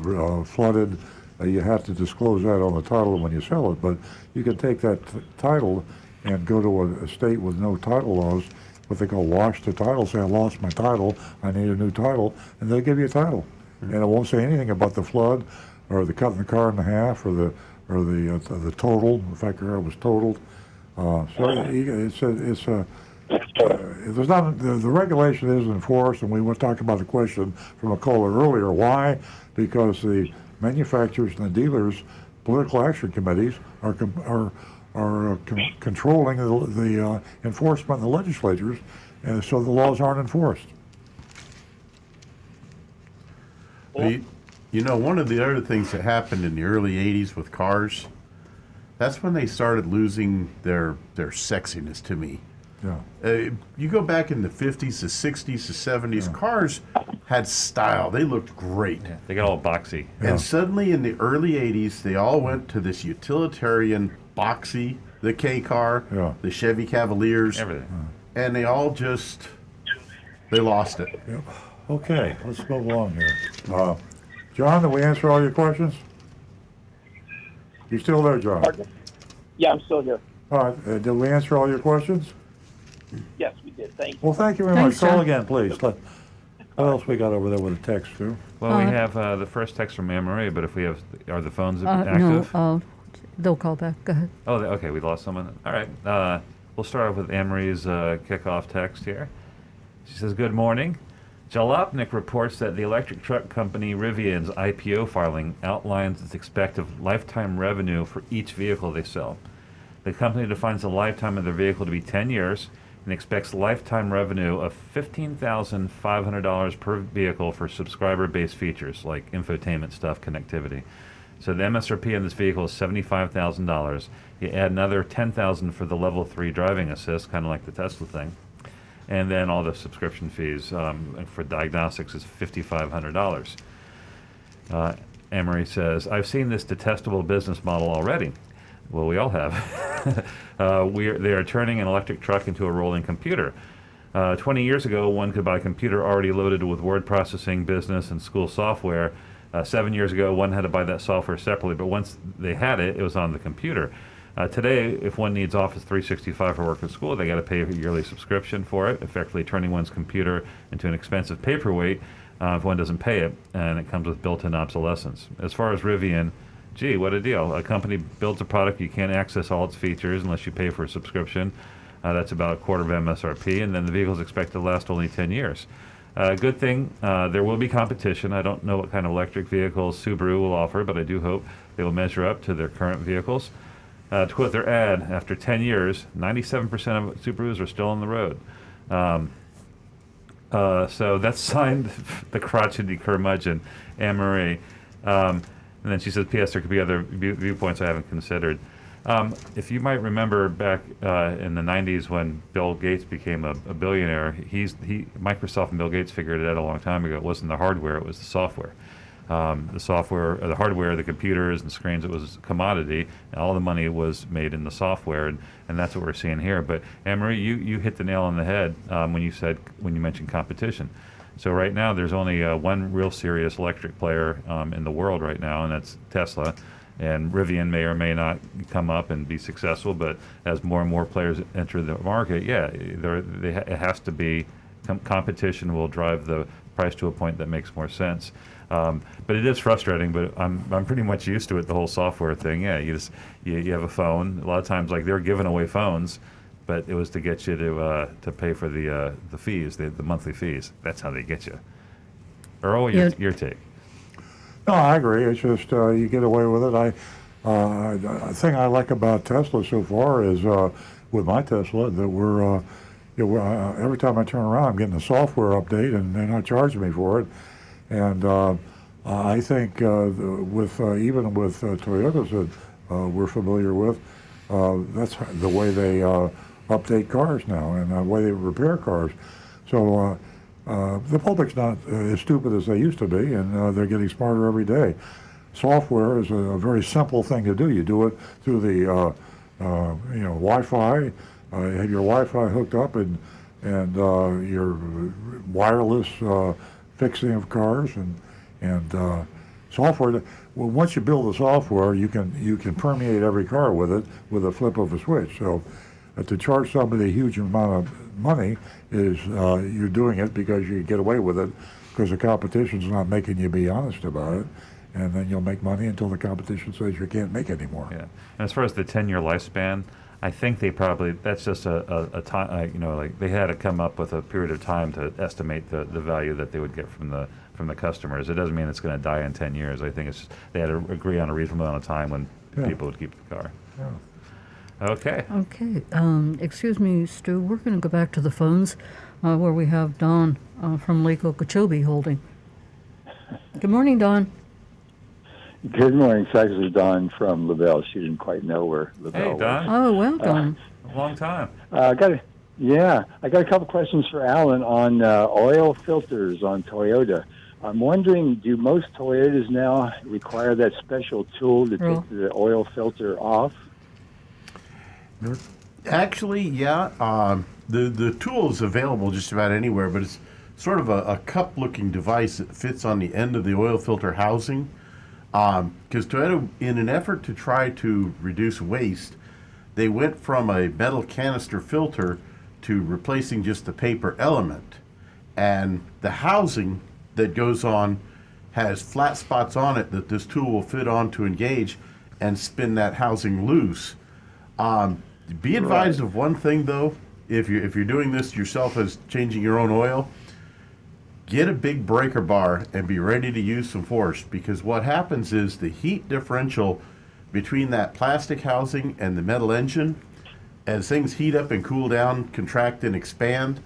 flooded, you have to disclose that on the title when you sell it. But you can take that title and go to a state with no title laws, what they call wash the title, say, I lost my title, I need a new title, and they'll give you a title. And it won't say anything about the flood or the cutting the car in half or the or the total. In fact, the car was totaled. There's not the regulation isn't enforced, and we talked about the question from a caller earlier. Why? Because the manufacturers and the dealers, political action committees are controlling the enforcement in the legislatures, and so the laws aren't enforced. You know, one of the other things that happened in the early 80s with cars, that's when they started losing their sexiness to me. Yeah. You go back in the 50s, the 60s, the 70s, cars had style. They looked great. Yeah, they got all boxy. And suddenly in the early 80s, they all went to this utilitarian, boxy, the K car, the Chevy Cavaliers. Everything. And they all just, they lost it. Yep. Okay, let's move along here. John, did we answer all your questions? You still there, John? Pardon? Yeah, I'm still here. All right, did we answer all your questions? Yes, we did. Thank you. Well, thank you very Thanks, much. Call John. again, please. What else we got over there with a text, too? Well, we have the first text from Anne Marie, but if we have, are the phones active? No, they'll call back. Go ahead. Oh, okay, we lost someone. All right, we'll start off with Anne Marie's kickoff text here. She says, "Good morning. Jalopnik reports that the electric truck company Rivian's IPO filing outlines its expected lifetime revenue for each vehicle they sell. The company defines the lifetime of their vehicle to be 10 years and expects lifetime revenue of $15,500 per vehicle for subscriber-based features like infotainment stuff, connectivity. So the MSRP on this vehicle is $75,000. You add another $10,000 for the level 3 driving assist, kind of like the Tesla thing. And then all the subscription fees for diagnostics is $5,500. Emery says, I've seen this detestable business model already. Well, we all have. They are turning an electric truck into a rolling computer. 20 years ago, one could buy a computer already loaded with word processing, business, and school software. 7 years ago, one had to buy that software separately, but once they had it, it was on the computer. Today, if one needs Office 365 for work and school, they got to pay a yearly subscription for it, effectively turning one's computer into an expensive paperweight if one doesn't pay it, and it comes with built-in obsolescence. As far as Rivian, gee, what a deal. A company builds a product, you can't access all its features unless you pay for a subscription. That's about a quarter of MSRP, and then the vehicle's expected to last only 10 years. Good thing, there will be competition. I don't know what kind of electric vehicles Subaru will offer, but I do hope they will measure up to their current vehicles. To quote their ad, after 10 years, 97% of Subarus are still on the road. So that's signed the crotchety curmudgeon, Anne Marie. And then she says, P.S. there could be other viewpoints I haven't considered. If you might remember back in the 90s when Bill Gates became a billionaire, Microsoft and Bill Gates figured it out a long time ago. It wasn't the hardware, it was the software. The software, the hardware, the computers and screens, it was a commodity, and all the money was made in the software, and that's what we're seeing here. But Anne-Marie, you hit the nail on the head when you mentioned competition. So right now, there's only one real serious electric player in the world right now, and that's Tesla. And Rivian may or may not come up and be successful, but as more and more players enter the market, it has to be competition will drive the price to a point that makes more sense. But it is frustrating, but I'm pretty much used to it, the whole software thing. Yeah, you have a phone. A lot of times, like, they're giving away phones, but it was to get you to pay for the fees, the monthly fees. That's how they get you. Earl, your take. No, I agree. It's just you get away with it. The thing I like about Tesla so far is with my Tesla that we're every time I turn around, I'm getting a software update, and they're not charging me for it. And I think even with Toyotas that we're familiar with, that's the way they update cars now and the way they repair cars. So the public's not as stupid as they used to be, and they're getting smarter every day. Software is a very simple thing to do. You do it through the Wi-Fi. Have your Wi-Fi hooked up, and your wireless fixing of cars and software. Well, once you build the software, you can permeate every car with it with a flip of a switch. So to charge somebody a huge amount of money is you're doing it because you get away with it because the competition's not making you be honest about it. and then you'll make money until the competition says you can't make any more. Yeah. And as far as the 10-year lifespan, I think they probably, that's just a time, like they had to come up with a period of time to estimate the value that they would get from the customers. It doesn't mean it's going to die in 10 years. I think they had to agree on a reasonable amount of time when people would keep the car. Yeah. Okay. Okay. Excuse me, Stu. We're going to go back to the phones where we have Don from Lake Okeechobee holding. Good morning, Don. Good morning. It's actually Don from LaBelle. She didn't quite know where LaBelle Hey, Don. Oh, welcome. A long time. I got a couple questions for Alan on oil filters on Toyota. I'm wondering, do most Toyotas now require that special tool to take the oil filter off? Actually, yeah. The tool is available just about anywhere, but it's sort of a cup-looking device that fits on the end of the oil filter housing. Because Toyota, in an effort to try to reduce waste, they went from a metal canister filter to replacing just the paper element. And the housing that goes on has flat spots on it that this tool will fit on to engage and spin that housing loose. Be advised of one thing, though. If you're doing this yourself as changing your own oil, get a big breaker bar and be ready to use some force, because what happens is the heat differential between that plastic housing and the metal engine, as things heat up and cool down, contract and expand,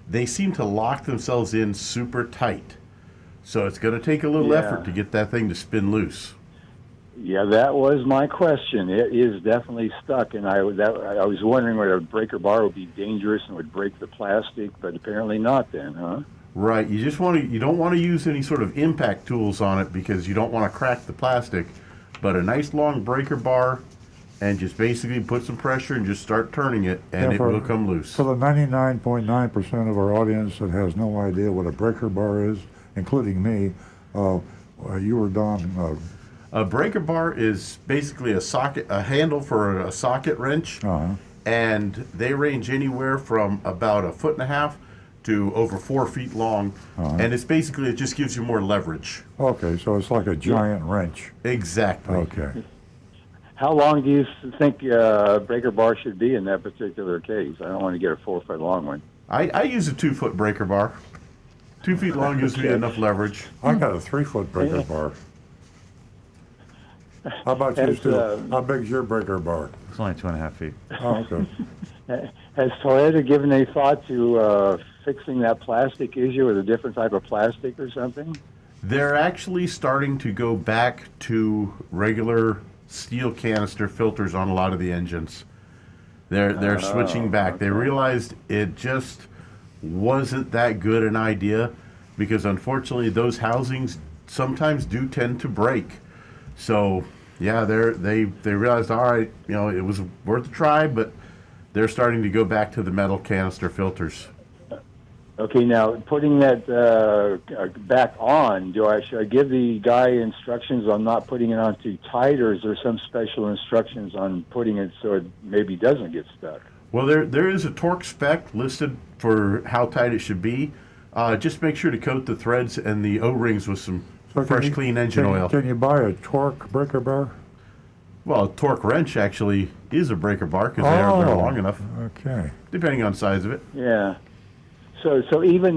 they seem to lock themselves in super tight. So it's going to take a little effort to get that thing to spin loose. Yeah, that was my question. It is definitely stuck, and I was wondering whether a breaker bar would be dangerous and would break the plastic, but apparently not then, huh? Right. You don't want to use any sort of impact tools on it because you don't want to crack the plastic, but a nice long breaker bar and just basically put some pressure and just start turning it, and it will come loose. For the 99.9% of our audience that has no idea what a breaker bar is, including me, you were Don. A breaker bar is basically a handle for a socket wrench, and they range anywhere from about 1.5 feet to over 4 feet long, and it's basically, it just gives you more leverage. Okay, so it's like a giant wrench. Exactly. Okay. How long do you think a breaker bar should be in that particular case? I don't want to get a 4 foot long one. I use a 2 foot breaker bar. 2 feet long gives me enough leverage. I got a 3 foot breaker bar. How about you, Stu? How big's your breaker bar? It's only 2.5 feet. Oh, okay. Has Toyota given any thought to fixing that plastic issue with a different type of plastic or something? They're actually starting to go back to regular steel canister filters on a lot of the engines. They're switching back. Okay. They realized it just wasn't that good an idea, because unfortunately those housings sometimes do tend to break. So yeah, they realized, all right, it was worth a try, but they're starting to go back to the metal canister filters. Okay, now putting that back on, should I give the guy instructions on not putting it on too tight, or is there some special instructions on putting it so it maybe doesn't get stuck? Well, there is a torque spec listed for how tight it should be. Just make sure to coat the threads and the O-rings with some fresh, clean engine oil. Can you buy a torque breaker bar? Well, a torque wrench actually is a breaker bar because they're long enough. Okay. Depending on size of it. Yeah. So even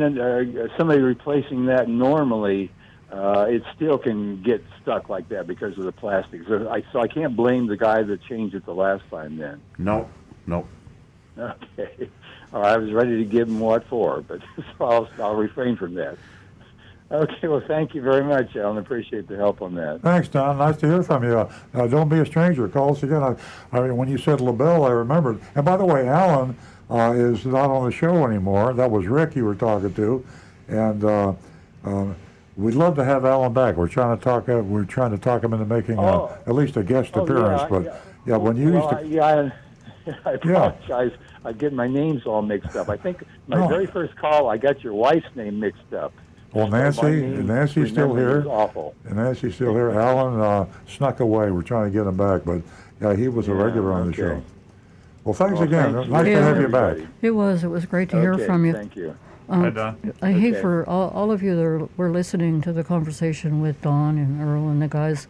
somebody replacing that normally, it still can get stuck like that because of the plastic. So I can't blame the guy that changed it the last time then. No. Okay. All right, I was ready to give him what for, but so I'll refrain from that. Okay, well, thank you very much, Alan. Appreciate the help on that. Thanks, Don. Nice to hear from you. Don't be a stranger. Call us again. When you said LaBelle, I remembered. And by the way, Alan is not on the show anymore. That was Rick you were talking to, and we'd love to have Alan back. We're trying to talk. We're trying to talk him into making at least a guest appearance. When you used to. I apologize. I get my names all mixed up. I think my very first call, I got your wife's name mixed up. Well, Nancy's still here. Awful. And Nancy's still here. Alan snuck away. We're trying to get him back, but yeah, he was a regular on the show. Well, thanks again. Nice to have you back. It was great to hear from you. Thank you. Hi, Don. I hate Okay. for all of you that were listening to the conversation with Don and Earl and the guys.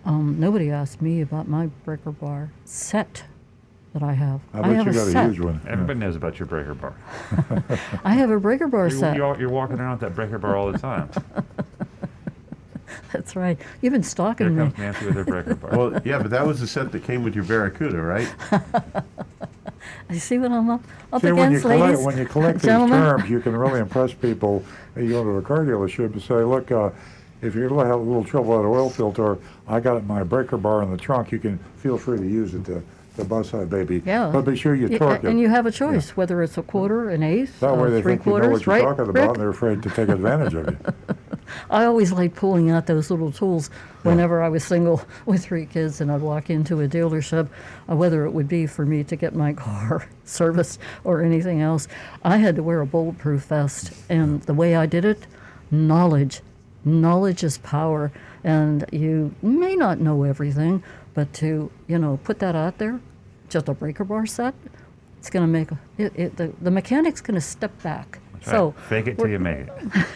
Nobody asked me about my breaker bar set that I have. I bet have you a got set. a huge one. Everybody knows about your breaker bar. I have a breaker bar set. You're walking around with that breaker bar all the time. That's right. You've been Here stalking me. comes Nancy with her breaker bar. Well, yeah, but that was the set that came with your Barracuda, right? You see what I'm up See, when you against, ladies? collect these Gentlemen? terms, you can really impress people. You go to a car dealership and say, look, if you have a little trouble at an oil filter, I got it in my breaker bar in the trunk. You can feel free to use it to bust that baby. Yeah. But be sure you Yeah, torque it. and you have a choice, whether it's a quarter, an eighth, That way they three think you know quarters, what you're right? talking about, Rick? and they're afraid to take advantage of you. I always liked pulling out those little tools whenever I was single with 3 kids and I'd walk into a dealership, whether it would be for me to get my car serviced or anything else. I had to wear a bulletproof vest, and the way I did it, knowledge. Knowledge is power, and you may not know everything, but to, put that out there, just a breaker bar set, it's going to make the mechanic's going to step back. That's So right. Fake it till you make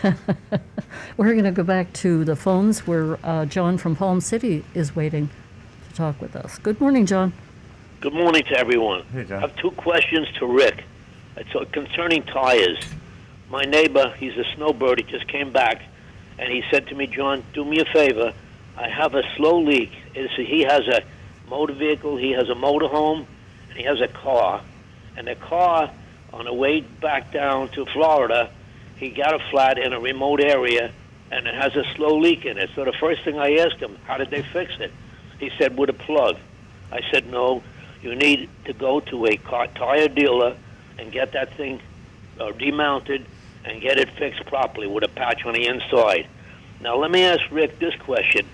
it. we're going to go back to the phones where John from Palm City is waiting to talk with us. Good morning, John. Good morning to everyone. Hey, John. I have 2 questions to Rick. It's concerning tires. My neighbor, he's a snowbird, he just came back, and he said to me, John, do me a favor. I have a slow leak. He has a motor vehicle, he has a motorhome, and he has a car. And the car, on the way back down to Florida, he got a flat in a remote area, and it has a slow leak in it. So the first thing I asked him, how did they fix it? He said, with a plug. I said, no, you need to go to a tire dealer and get that thing demounted and get it fixed properly with a patch on the inside. Now, let me ask Rick this question.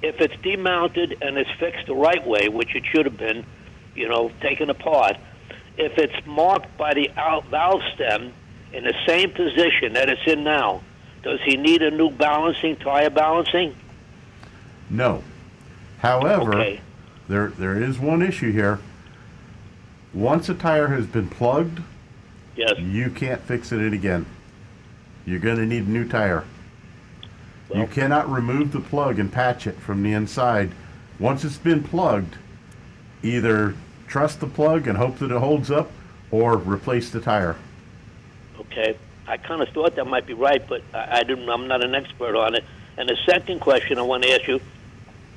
If it's demounted and it's fixed the right way, which it should have been, taken apart, if it's marked by the valve stem in the same position that it's in now, does he need a new tire balancing? No. However, Okay. there is one issue here. Once a tire has been plugged, Yes. you can't fix it again. You're going to need a new tire. You Well- cannot remove the plug and patch it from the inside. Once it's been plugged, either trust the plug and hope that it holds up, or replace the tire. Okay. I kind of thought that might be right, but I'm not an expert on it. And the second question I want to ask you,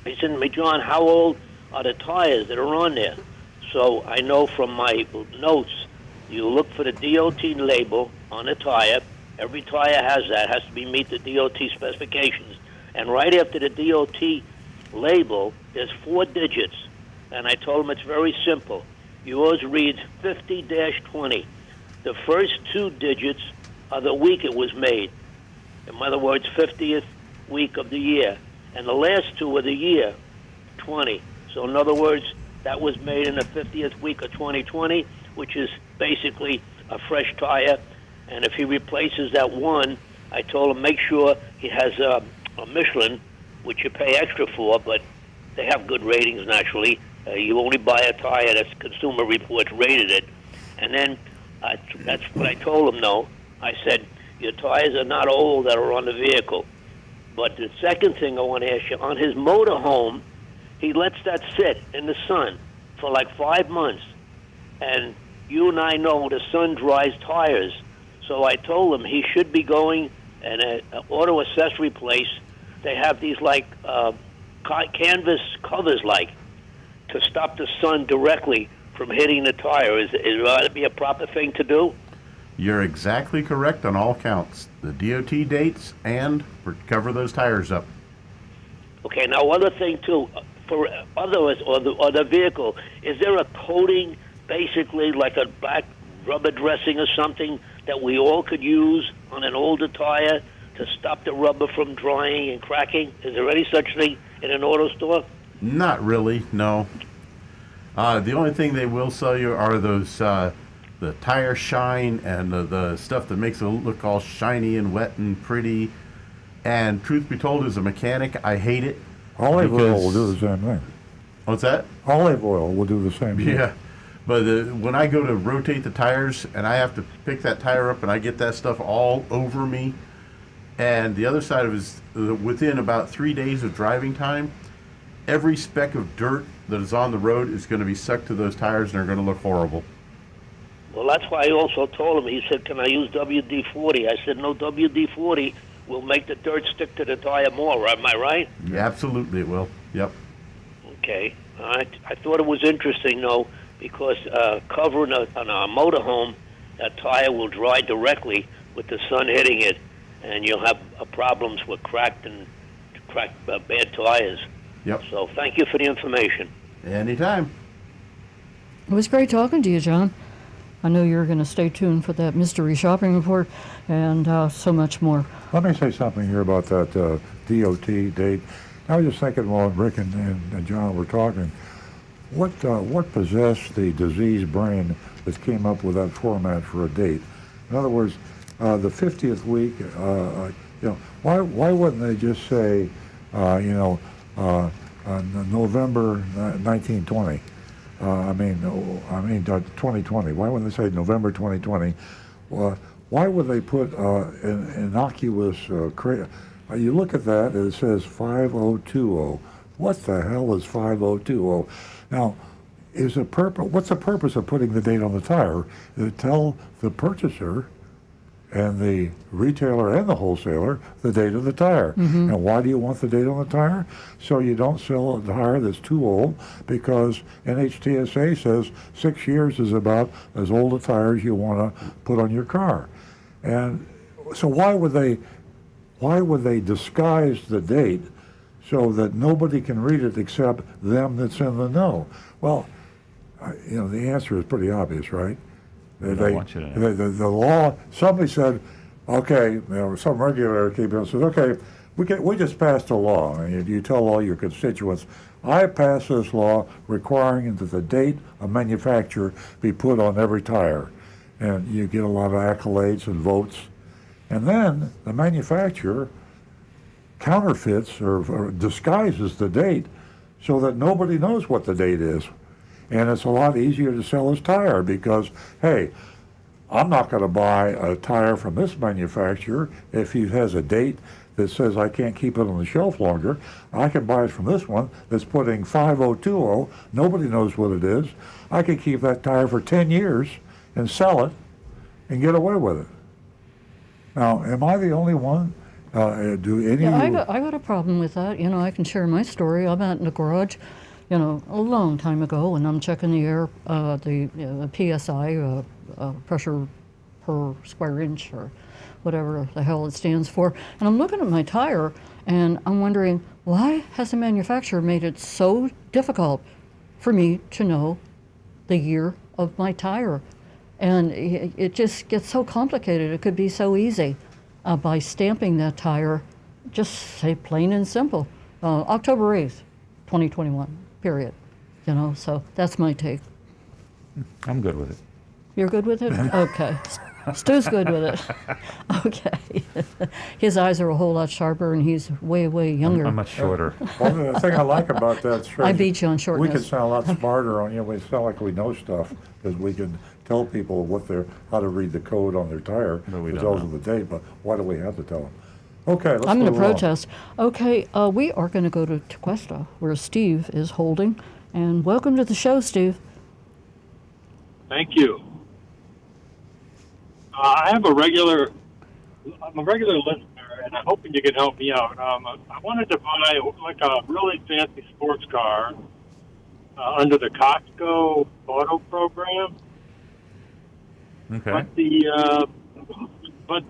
he said to me, John, how old are the tires that are on there? So I know from my notes, you look for the DOT label on the tire. Every tire has that, has to meet the DOT specifications. And right after the DOT label, there's 4 digits. And I told him it's very simple. Yours reads 50-20. The first 2 digits are the week it was made. In other words, 50th week of the year. And the last 2 are the year, 20. So in other words, that was made in the 50th week of 2020, which is basically a fresh tire. And if he replaces that 1, I told him make sure he has a Michelin, which you pay extra for, but they have good ratings naturally. You only buy a tire that's Consumer Reports rated it. And then that's what I told him, no. I said, your tires are not old that are on the vehicle. But the second thing I want to ask you, on his motorhome, he lets that sit in the sun for like 5 months. And you and I know the sun dries tires. So I told him he should be going and an auto accessory place. They have these like canvas covers to stop the sun directly from hitting the tire. Is that be a proper thing to do? You're exactly correct on all counts. The DOT dates and cover those tires up. Okay, now other thing too, for others or the vehicle, is there a coating, basically like a black rubber dressing or something that we all could use on an older tire to stop the rubber from drying and cracking? Is there any such thing in an auto store? Not really, no. The only thing they will sell you are those the tire shine and the stuff that makes it look all shiny and wet and pretty. And truth be told, as a mechanic, I hate it. Olive oil will because- do the same thing. What's that? Olive oil will do the same thing. Yeah. But when I go to rotate the tires and I have to pick that tire up and I get that stuff all over me, and the other side of it is within about 3 days of driving time, every speck of dirt that is on the road is going to be sucked to those tires and they're going to look horrible. Well, that's why I also told him. He said, "Can I use WD-40?" I said, "No, WD-40 will make the dirt stick to the tire more." Am I right? Yeah, absolutely, it will. Yep. Okay. I thought it was interesting, though, because covering on a motorhome, that tire will dry directly with the sun hitting it, and you'll have problems with cracked bad tires. Yep. So thank you for the information. Anytime. It was great talking to you, John. I know you're going to stay tuned for that mystery shopping report and so much more. Let me say something here about that DOT date. I was just thinking while Rick and John were talking, what possessed the diseased brain that came up with that format for a date? In other words, the 50th week, why wouldn't they just say, November 1920? 2020. Why wouldn't they say November 2020? Why would they put an innocuous? You look at that and it says 5020. What the hell is 5020? Now, what's the purpose of putting the date on the tire? To tell the purchaser and the retailer and the wholesaler the date of the tire. Mm-hmm. And why do you want the date on the tire? So you don't sell a tire that's too old, because NHTSA says 6 years is about as old a tire as you want to put on your car. And so why would they disguise the date so that nobody can read it except them that's in the know? Well, the answer is pretty obvious, right? They want you to know. The law, somebody said, okay, some regulator came in and said, okay, we just passed a law, and you tell all your constituents, I passed this law requiring that the date of manufacture be put on every tire. And you get a lot of accolades and votes. And then the manufacturer counterfeits or disguises the date so that nobody knows what the date is. And it's a lot easier to sell his tire because, hey, I'm not going to buy a tire from this manufacturer if he has a date that says I can't keep it on the shelf longer. I can buy it from this one that's putting 5020. Nobody knows what it is. I can keep that tire for 10 years and sell it and get away with it. Now, am I the only one? Do any of you... I got a problem with that. I can share my story. I'm out in the garage, a long time ago, and I'm checking the air, the PSI, pressure per square inch, or whatever the hell it stands for. And I'm looking at my tire, and I'm wondering, why has the manufacturer made it so difficult for me to know the year of my tire? And it just gets so complicated. It could be so easy by stamping that tire, just say plain and simple, October 8th, 2021, period. So that's my take. I'm good with it. You're good with it? Okay. Stu's good with it. Okay. His eyes are a whole lot sharper, and he's way, way younger. I'm much shorter. One thing I like about that, Trish, I beat you on shortness. we can sound a lot smarter on we sound like we know stuff because we can tell people how to read the code on their tire. But we It don't tells know. them the date, but why do we have to tell them? Okay, let's I'm going to move on. protest. Okay, we are going to go to Tequesta, where Steve is holding. And welcome to the show, Steve. Thank you. I'm a regular listener, and I'm hoping you can help me out. I wanted to buy like a really fancy sports car under the Costco auto program. Okay. But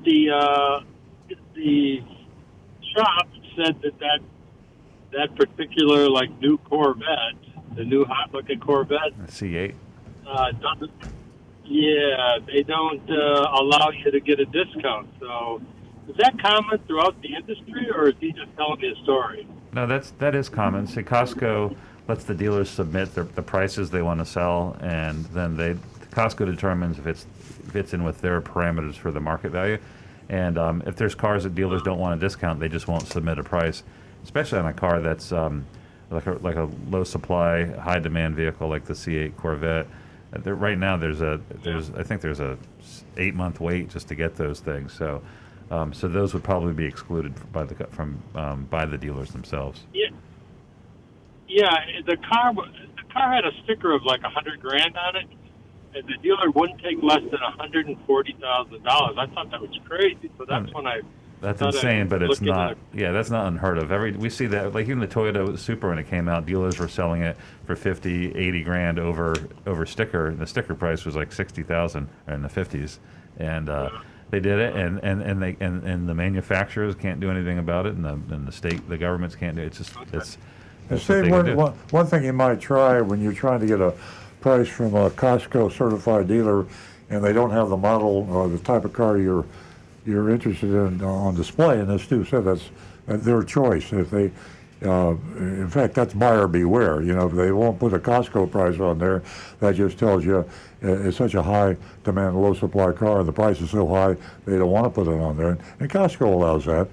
the shop said that particular new Corvette, the new hot looking Corvette, C8. doesn't. Yeah, they don't allow you to get a discount. So, is that common throughout the industry, or is he just telling me a story? No, that is common. See, Costco lets the dealers submit the prices they want to sell, and then Costco determines if it fits in with their parameters for the market value. And if there's cars that dealers don't want a discount, they just won't submit a price, especially on a car that's like a low supply, high demand vehicle like the C8 Corvette. Right now, I think there's a 8-month wait just to get those things. So, so those would probably be excluded by the dealers themselves. Yeah, the car had a sticker of like $100,000 on it, and the dealer wouldn't take less than $140,000. I thought that was crazy. So that's when I. That's insane, but it's not. Yeah, that's not unheard of. We see that, like even the Toyota Supra when it came out, dealers were selling it for 50, 80 grand over sticker. And the sticker price was like 60,000 in the 50s, and they did it, and the manufacturers can't do anything about it, and the governments can't do it. It's just that's Steve, one thing you might try when you're trying to get a price from a Costco certified dealer, and they don't have the model or the type of car you're interested in on display, and as Stu said, that's their choice. If they, in fact, that's buyer beware. If they won't put a Costco price on there, that just tells you it's such a high demand, low supply car, and the price is so high they don't want to put it on there. And Costco allows that,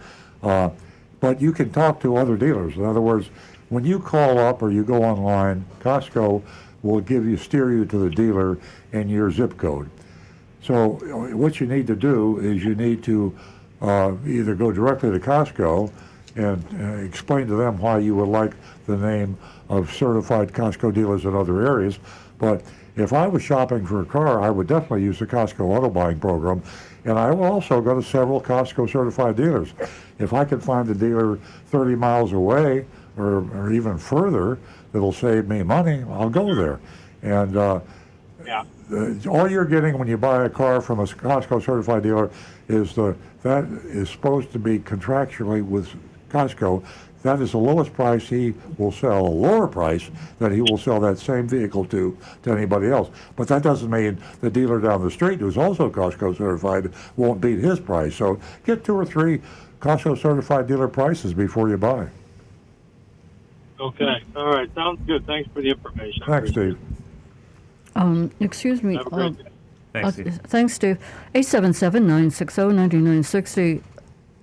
but you can talk to other dealers. In other words, when you call up or you go online, Costco will steer you to the dealer and your zip code. So what you need to do is you need to either go directly to Costco and explain to them why you would like the name of certified Costco dealers in other areas. But if I was shopping for a car, I would definitely use the Costco auto buying program. And I will also go to several Costco certified dealers. If I can find a dealer 30 miles away or even further that'll save me money, I'll go there. And all you're getting when you buy a car from a Costco certified dealer is that is supposed to be contractually with Costco. That is the lowest price he will sell, a lower price that he will sell that same vehicle to anybody else. But that doesn't mean the dealer down the street, who's also Costco certified, won't beat his price. So get 2 or 3 Costco certified dealer prices before you buy. Okay. All right. Sounds good. Thanks for the information. Thanks, Steve. Excuse me. Have a great day. Thanks, Steve. Thanks, Steve. 877-960-9960.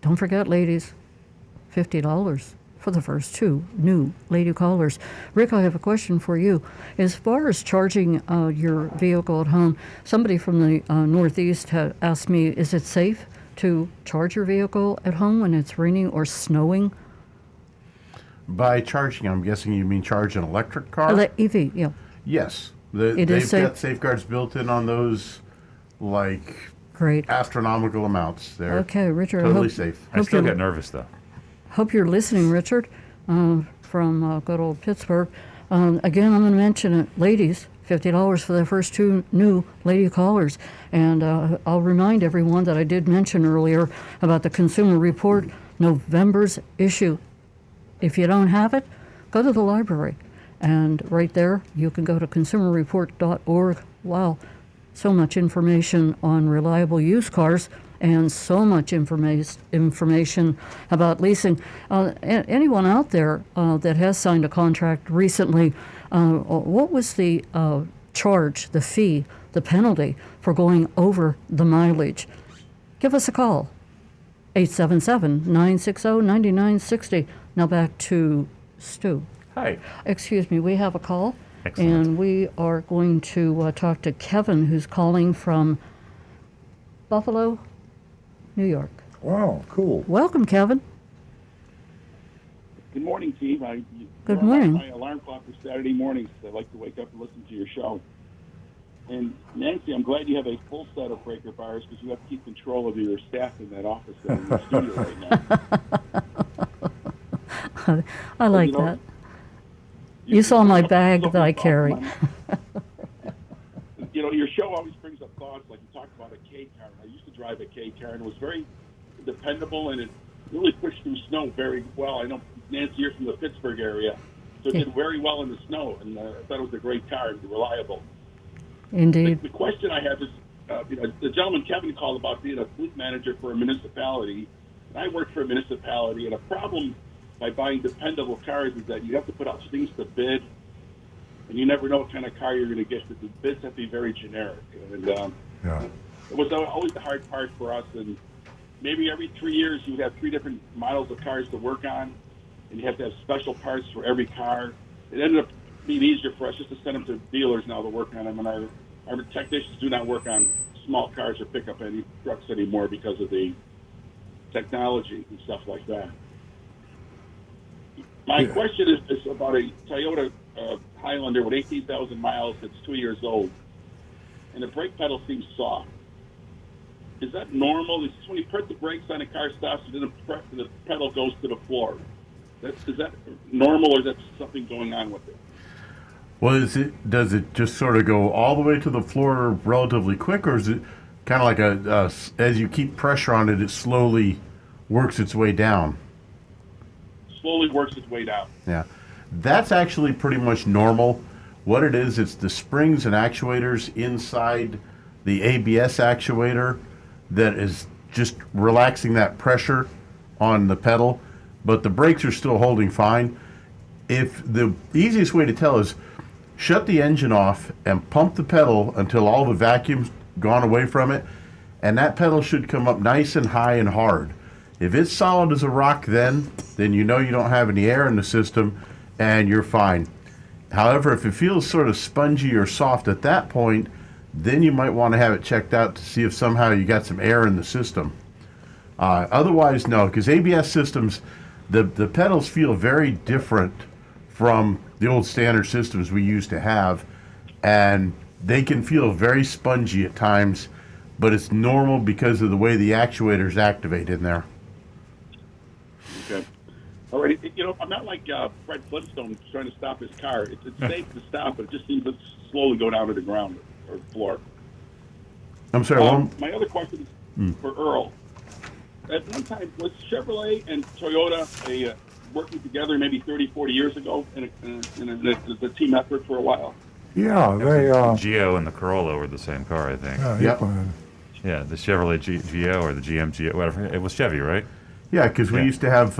Don't forget, ladies, $50 for the first 2 new lady callers. Rick, I have a question for you. As far as charging your vehicle at home, somebody from the Northeast had asked me, is it safe to charge your vehicle at home when it's raining or snowing? By charging, I'm guessing you mean charge an electric car? EV, yeah. Yes. It is They've got safeguards built in on those, like great astronomical amounts. They're okay, Richard. totally safe. I still get nervous, though. Hope you're listening, Richard, from good old Pittsburgh. Again, I'm going to mention it. Ladies, $50 for the first 2 new lady callers. And I'll remind everyone that I did mention earlier about the Consumer Report, November's issue. If you don't have it, go to the library. And right there, you can go to consumerreport.org. Wow, so much information on reliable used cars and so much information about leasing. Anyone out there that has signed a contract recently, what was the charge, the fee, the penalty for going over the mileage? Give us a call, 877-960-9960. Now back to Stu. Hi. Excuse me, we have a call. Excellent. And we are going to talk to Kevin, who's calling from Buffalo, New York. Wow, cool. Welcome, Kevin. Good morning, team. Good morning. My alarm clock for Saturday mornings. I like to wake up and listen to your show. And Nancy, I'm glad you have a full set of breaker bars because you have to keep control of your staff in that office in the studio right now. I like that. You saw my bag that I carry. Your show always brings up thoughts like you talked about a K car. I used to drive a K car, and it was very dependable, and it really pushed through snow very well. I know, Nancy, you're from the Pittsburgh area, so it did very well in the snow, and I thought it was a great car and reliable. Indeed. The question I have is, the gentleman Kevin called about being a fleet manager for a municipality, and I work for a municipality, and a problem by buying dependable cars is that you have to put out things to bid, and you never know what kind of car you're going to get because the bids have to be very generic. And it was always the hard part for us. And maybe every 3 years you would have 3 different models of cars to work on, and you have to have special parts for every car. It ended up being easier for us just to send them to dealers now to work on them, and our our technicians do not work on small cars or pick up any trucks anymore because of the technology and stuff like that. My question is about a Toyota Highlander with 18,000 miles that's 2 years old, and the brake pedal seems soft. Is that normal? It's when you press the brakes on the car stops, and then the pedal goes to the floor. Is that normal, or is that something going on with it? Well, does it just sort of go all the way to the floor relatively quick, or is it kind of like as you keep pressure on it, it slowly works its way down? Slowly works its way down. Yeah, that's actually pretty much normal. What it is, it's the springs and actuators inside the ABS actuator that is just relaxing that pressure on the pedal, but the brakes are still holding fine. If the easiest way to tell is shut the engine off and pump the pedal until all the vacuum's gone away from it, and that pedal should come up nice and high and hard. If it's solid as a rock, then you know you don't have any air in the system and you're fine. However, if it feels sort of spongy or soft at that point, then you might want to have it checked out to see if somehow you got some air in the system. Otherwise, no, because ABS systems, the pedals feel very different from the old standard systems we used to have, and they can feel very spongy at times, but it's normal because of the way the actuators activate in there. Okay. All right. I'm not like Fred Flintstone trying to stop his car. It's safe to stop, but it just seems to slowly go down to the ground or the floor. I'm sorry. My other question is for Earl. At one time, was Chevrolet and Toyota working together maybe 30, 40 years ago in a team effort for a while? Yeah, they... Geo and the Corolla were the same car, I think. Yeah, the Chevrolet Geo or the GM Geo, whatever. It was Chevy, right? Yeah, because we used to have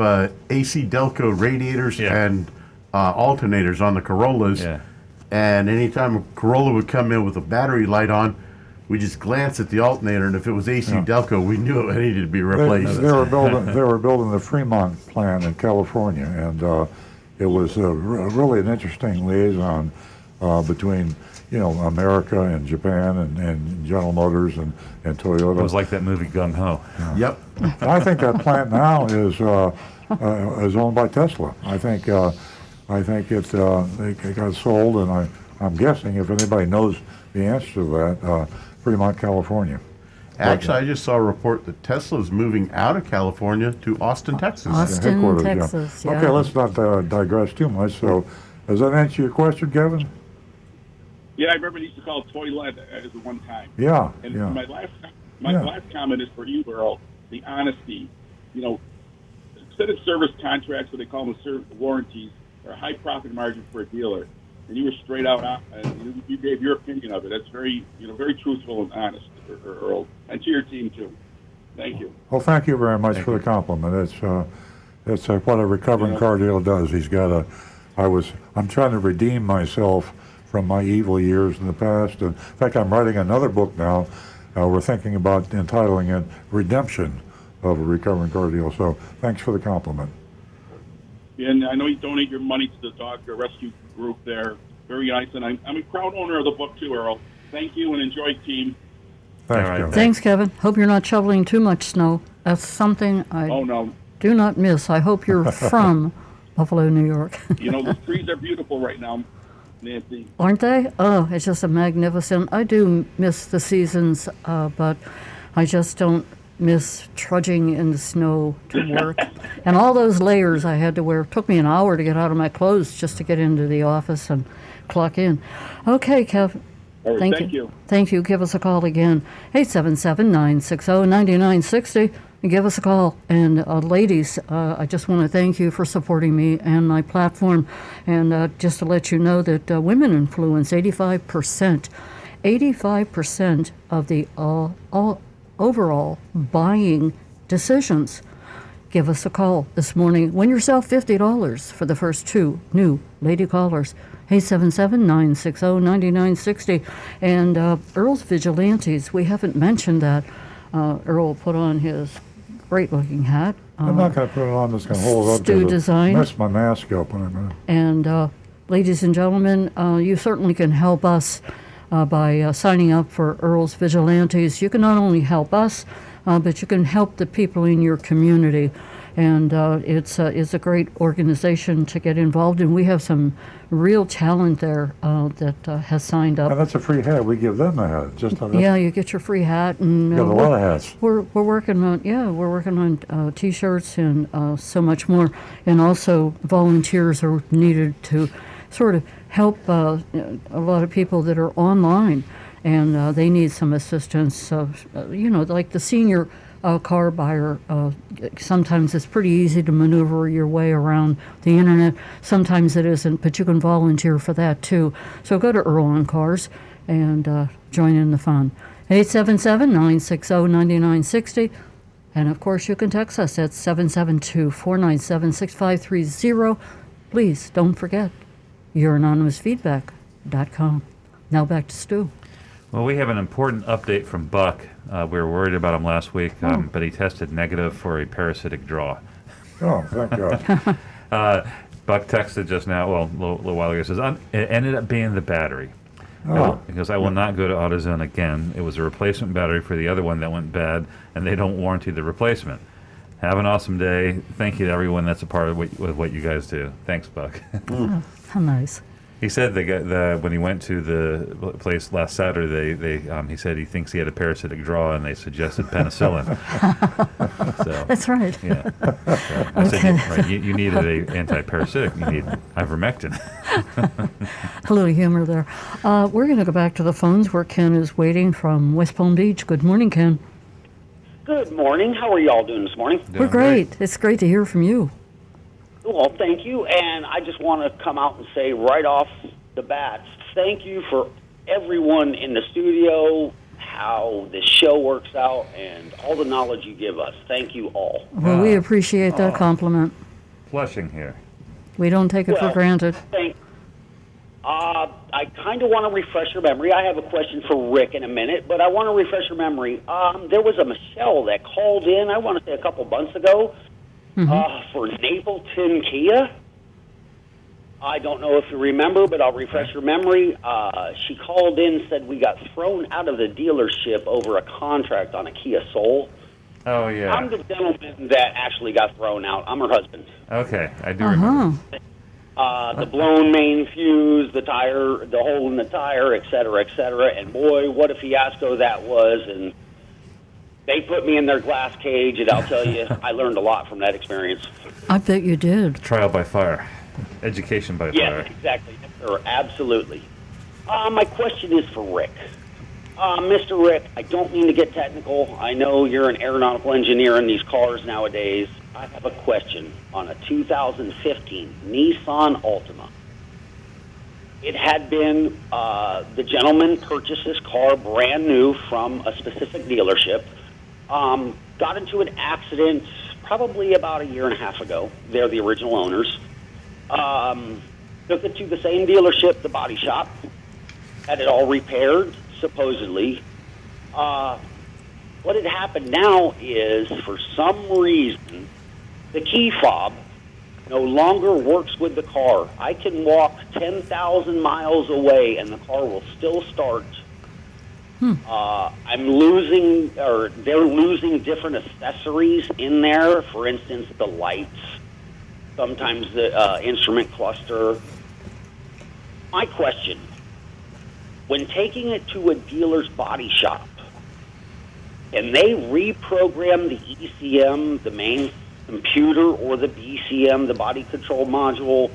AC Delco radiators and alternators on the Corollas. Yeah. And anytime a Corolla would come in with a battery light on, we just glance at the alternator, and if it was AC Delco, we knew it needed to be replaced. They were building the Fremont plant in California, and it was really an interesting liaison between America and Japan and General Motors and Toyota. It was like that movie Gung Ho. Yep. And I think that plant now is owned by Tesla. I think it got sold, and I'm guessing, if anybody knows the answer to that, Fremont, California. Actually, I just saw a report that Tesla's moving out of California to Austin, Texas. Austin, Texas, yeah. Okay, let's not digress too much. So, does that answer your question, Kevin? Yeah, I remember they used to call it Toylet at one time. Yeah, and my last comment is for you, Earl. The honesty. Instead of service contracts, what they call them warranties, are a high profit margin for a dealer. And you were straight out, and you gave your opinion of it. That's very truthful and honest, Earl, and to your team too. Thank you. Well, thank you very much for the compliment. It's what a recovering car dealer does. He's got I'm trying to redeem myself from my evil years in the past. And in fact, I'm writing another book now. We're thinking about entitling it "Redemption of a Recovering Car Dealer." So, thanks for the compliment. And I know you donate your money to the dog rescue group there. Very nice. And I'm a proud owner of the book too, Earl. Thank you, and enjoy, team. Thanks, Kevin. Thanks, Kevin. Hope you're not shoveling too much snow. That's something I do not miss. I hope you're from Buffalo, New York. The trees are beautiful right now, Nancy. Aren't they? Oh, it's just a magnificent. I do miss the seasons, but I just don't miss trudging in the snow to work. And all those layers I had to wear. It took me an hour to get out of my clothes just to get into the office and clock in. Okay, Kev. All right, thank you. Thank you. Give us a call again. 877-960-9960. Give us a call. And ladies, I just want to thank you for supporting me and my platform. And just to let you know that women influence 85% of the overall buying decisions. Give us a call this morning. Win yourself $50 for the first 2 new lady callers. 877-960-9960. And Earl's Vigilantes, we haven't mentioned that. Earl put on his great-looking hat. I'm not going to put it on. I'm just going to hold it up. Stu design. Mess my mask up when I'm And ladies and gentlemen, you certainly can help us by signing up for Earl's Vigilantes. You can not only help us, but you can help the people in your community. And it's a great organization to get involved in. We have some real talent there that has signed up. And that's a free hat. We give them a hat. Yeah, you get your free hat, and you got a lot of hats. We're working on T-shirts and so much more. And also, volunteers are needed to sort of help a lot of people that are online, and they need some assistance. Like the senior car buyer, sometimes it's pretty easy to maneuver your way around the internet. Sometimes it isn't, but you can volunteer for that too. So go to Earl on Cars and join in the fun. 877-960-9960. And of course, you can text us at 772-497-6530. Please don't forget youranonymousfeedback.com. Now back to Stu. Well, we have an important update from Buck. We were worried about him last week, but he tested negative for a parasitic draw. Oh, thank God. Buck texted just now, well, a little while ago, says, it ended up being the battery. Oh. Because I will not go to AutoZone again. It was a replacement battery for the other one that went bad, and they don't warranty the replacement. Have an awesome day. Thank you to everyone that's a part of what you guys do. Thanks, Buck. Oh, how nice. He said when he went to the place last Saturday, he said he thinks he had a parasitic draw, and they suggested penicillin. So, that's right. Yeah. So I said, right, you needed an anti-parasitic. You need ivermectin. A little humor there. We're going to go back to the phones where Ken is waiting from West Palm Beach. Good morning, Ken. Good morning. How are y'all doing this morning? We're great. It's great to hear from you. Well, thank you. And I just want to come out and say right off the bat, thank you for everyone in the studio, how the show works out, and all the knowledge you give us. Thank you all. Well, we appreciate that compliment. Flushing here. We don't take it for granted. I kind of want to refresh your memory. I have a question for Rick in a minute, but I want to refresh your memory. There was a Michelle that called in, I want to say a couple months ago, for Napleton Kia. I don't know if you remember, but I'll refresh your memory. She called in, said we got thrown out of the dealership over a contract on a Kia Soul. Oh, yeah. I'm the gentleman that actually got thrown out. I'm her husband. Okay, I do remember. The blown main fuse, the tire, the hole in the tire, et cetera, and boy, what a fiasco that was. And they put me in their glass cage, and I'll tell you, I learned a lot from that experience. I bet you did. Trial by fire. Education by fire. Yes, exactly. Yes, sir, absolutely. My question is for Rick. Mr. Rick, I don't mean to get technical. I know you're an aeronautical engineer in these cars nowadays. I have a question on a 2015 Nissan Altima. It had been, the gentleman purchased this car brand new from a specific dealership, got into an accident probably about a year and a half ago. They're the original owners. Took it to the same dealership, the body shop, had it all repaired, supposedly. What had happened now is, for some reason, the key fob no longer works with the car. I can walk 10,000 miles away and the car will still start. I'm losing, or they're losing different accessories in there. For instance, the lights, sometimes the instrument cluster. My question, when taking it to a dealer's body shop, can they reprogram the ECM, the main computer, or the BCM, the body control module,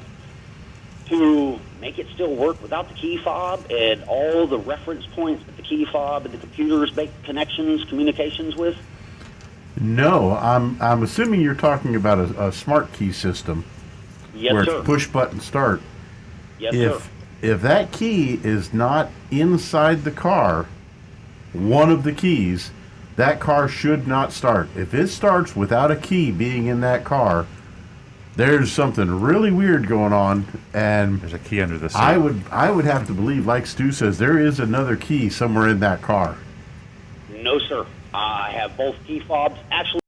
to make it still work without the key fob and all the reference points that the key fob and the computers make communications with? No, I'm assuming you're talking about a smart key system. Yes, where sir. it's push button start. Yes, sir. If that key is not inside the car, one of the keys, that car should not start. If it starts without a key being in that car, there's something really weird going on, and there's a key under the seat. I would have to believe, like Stu says, there is another key somewhere in that car. No, sir. I have both key fobs. Actually,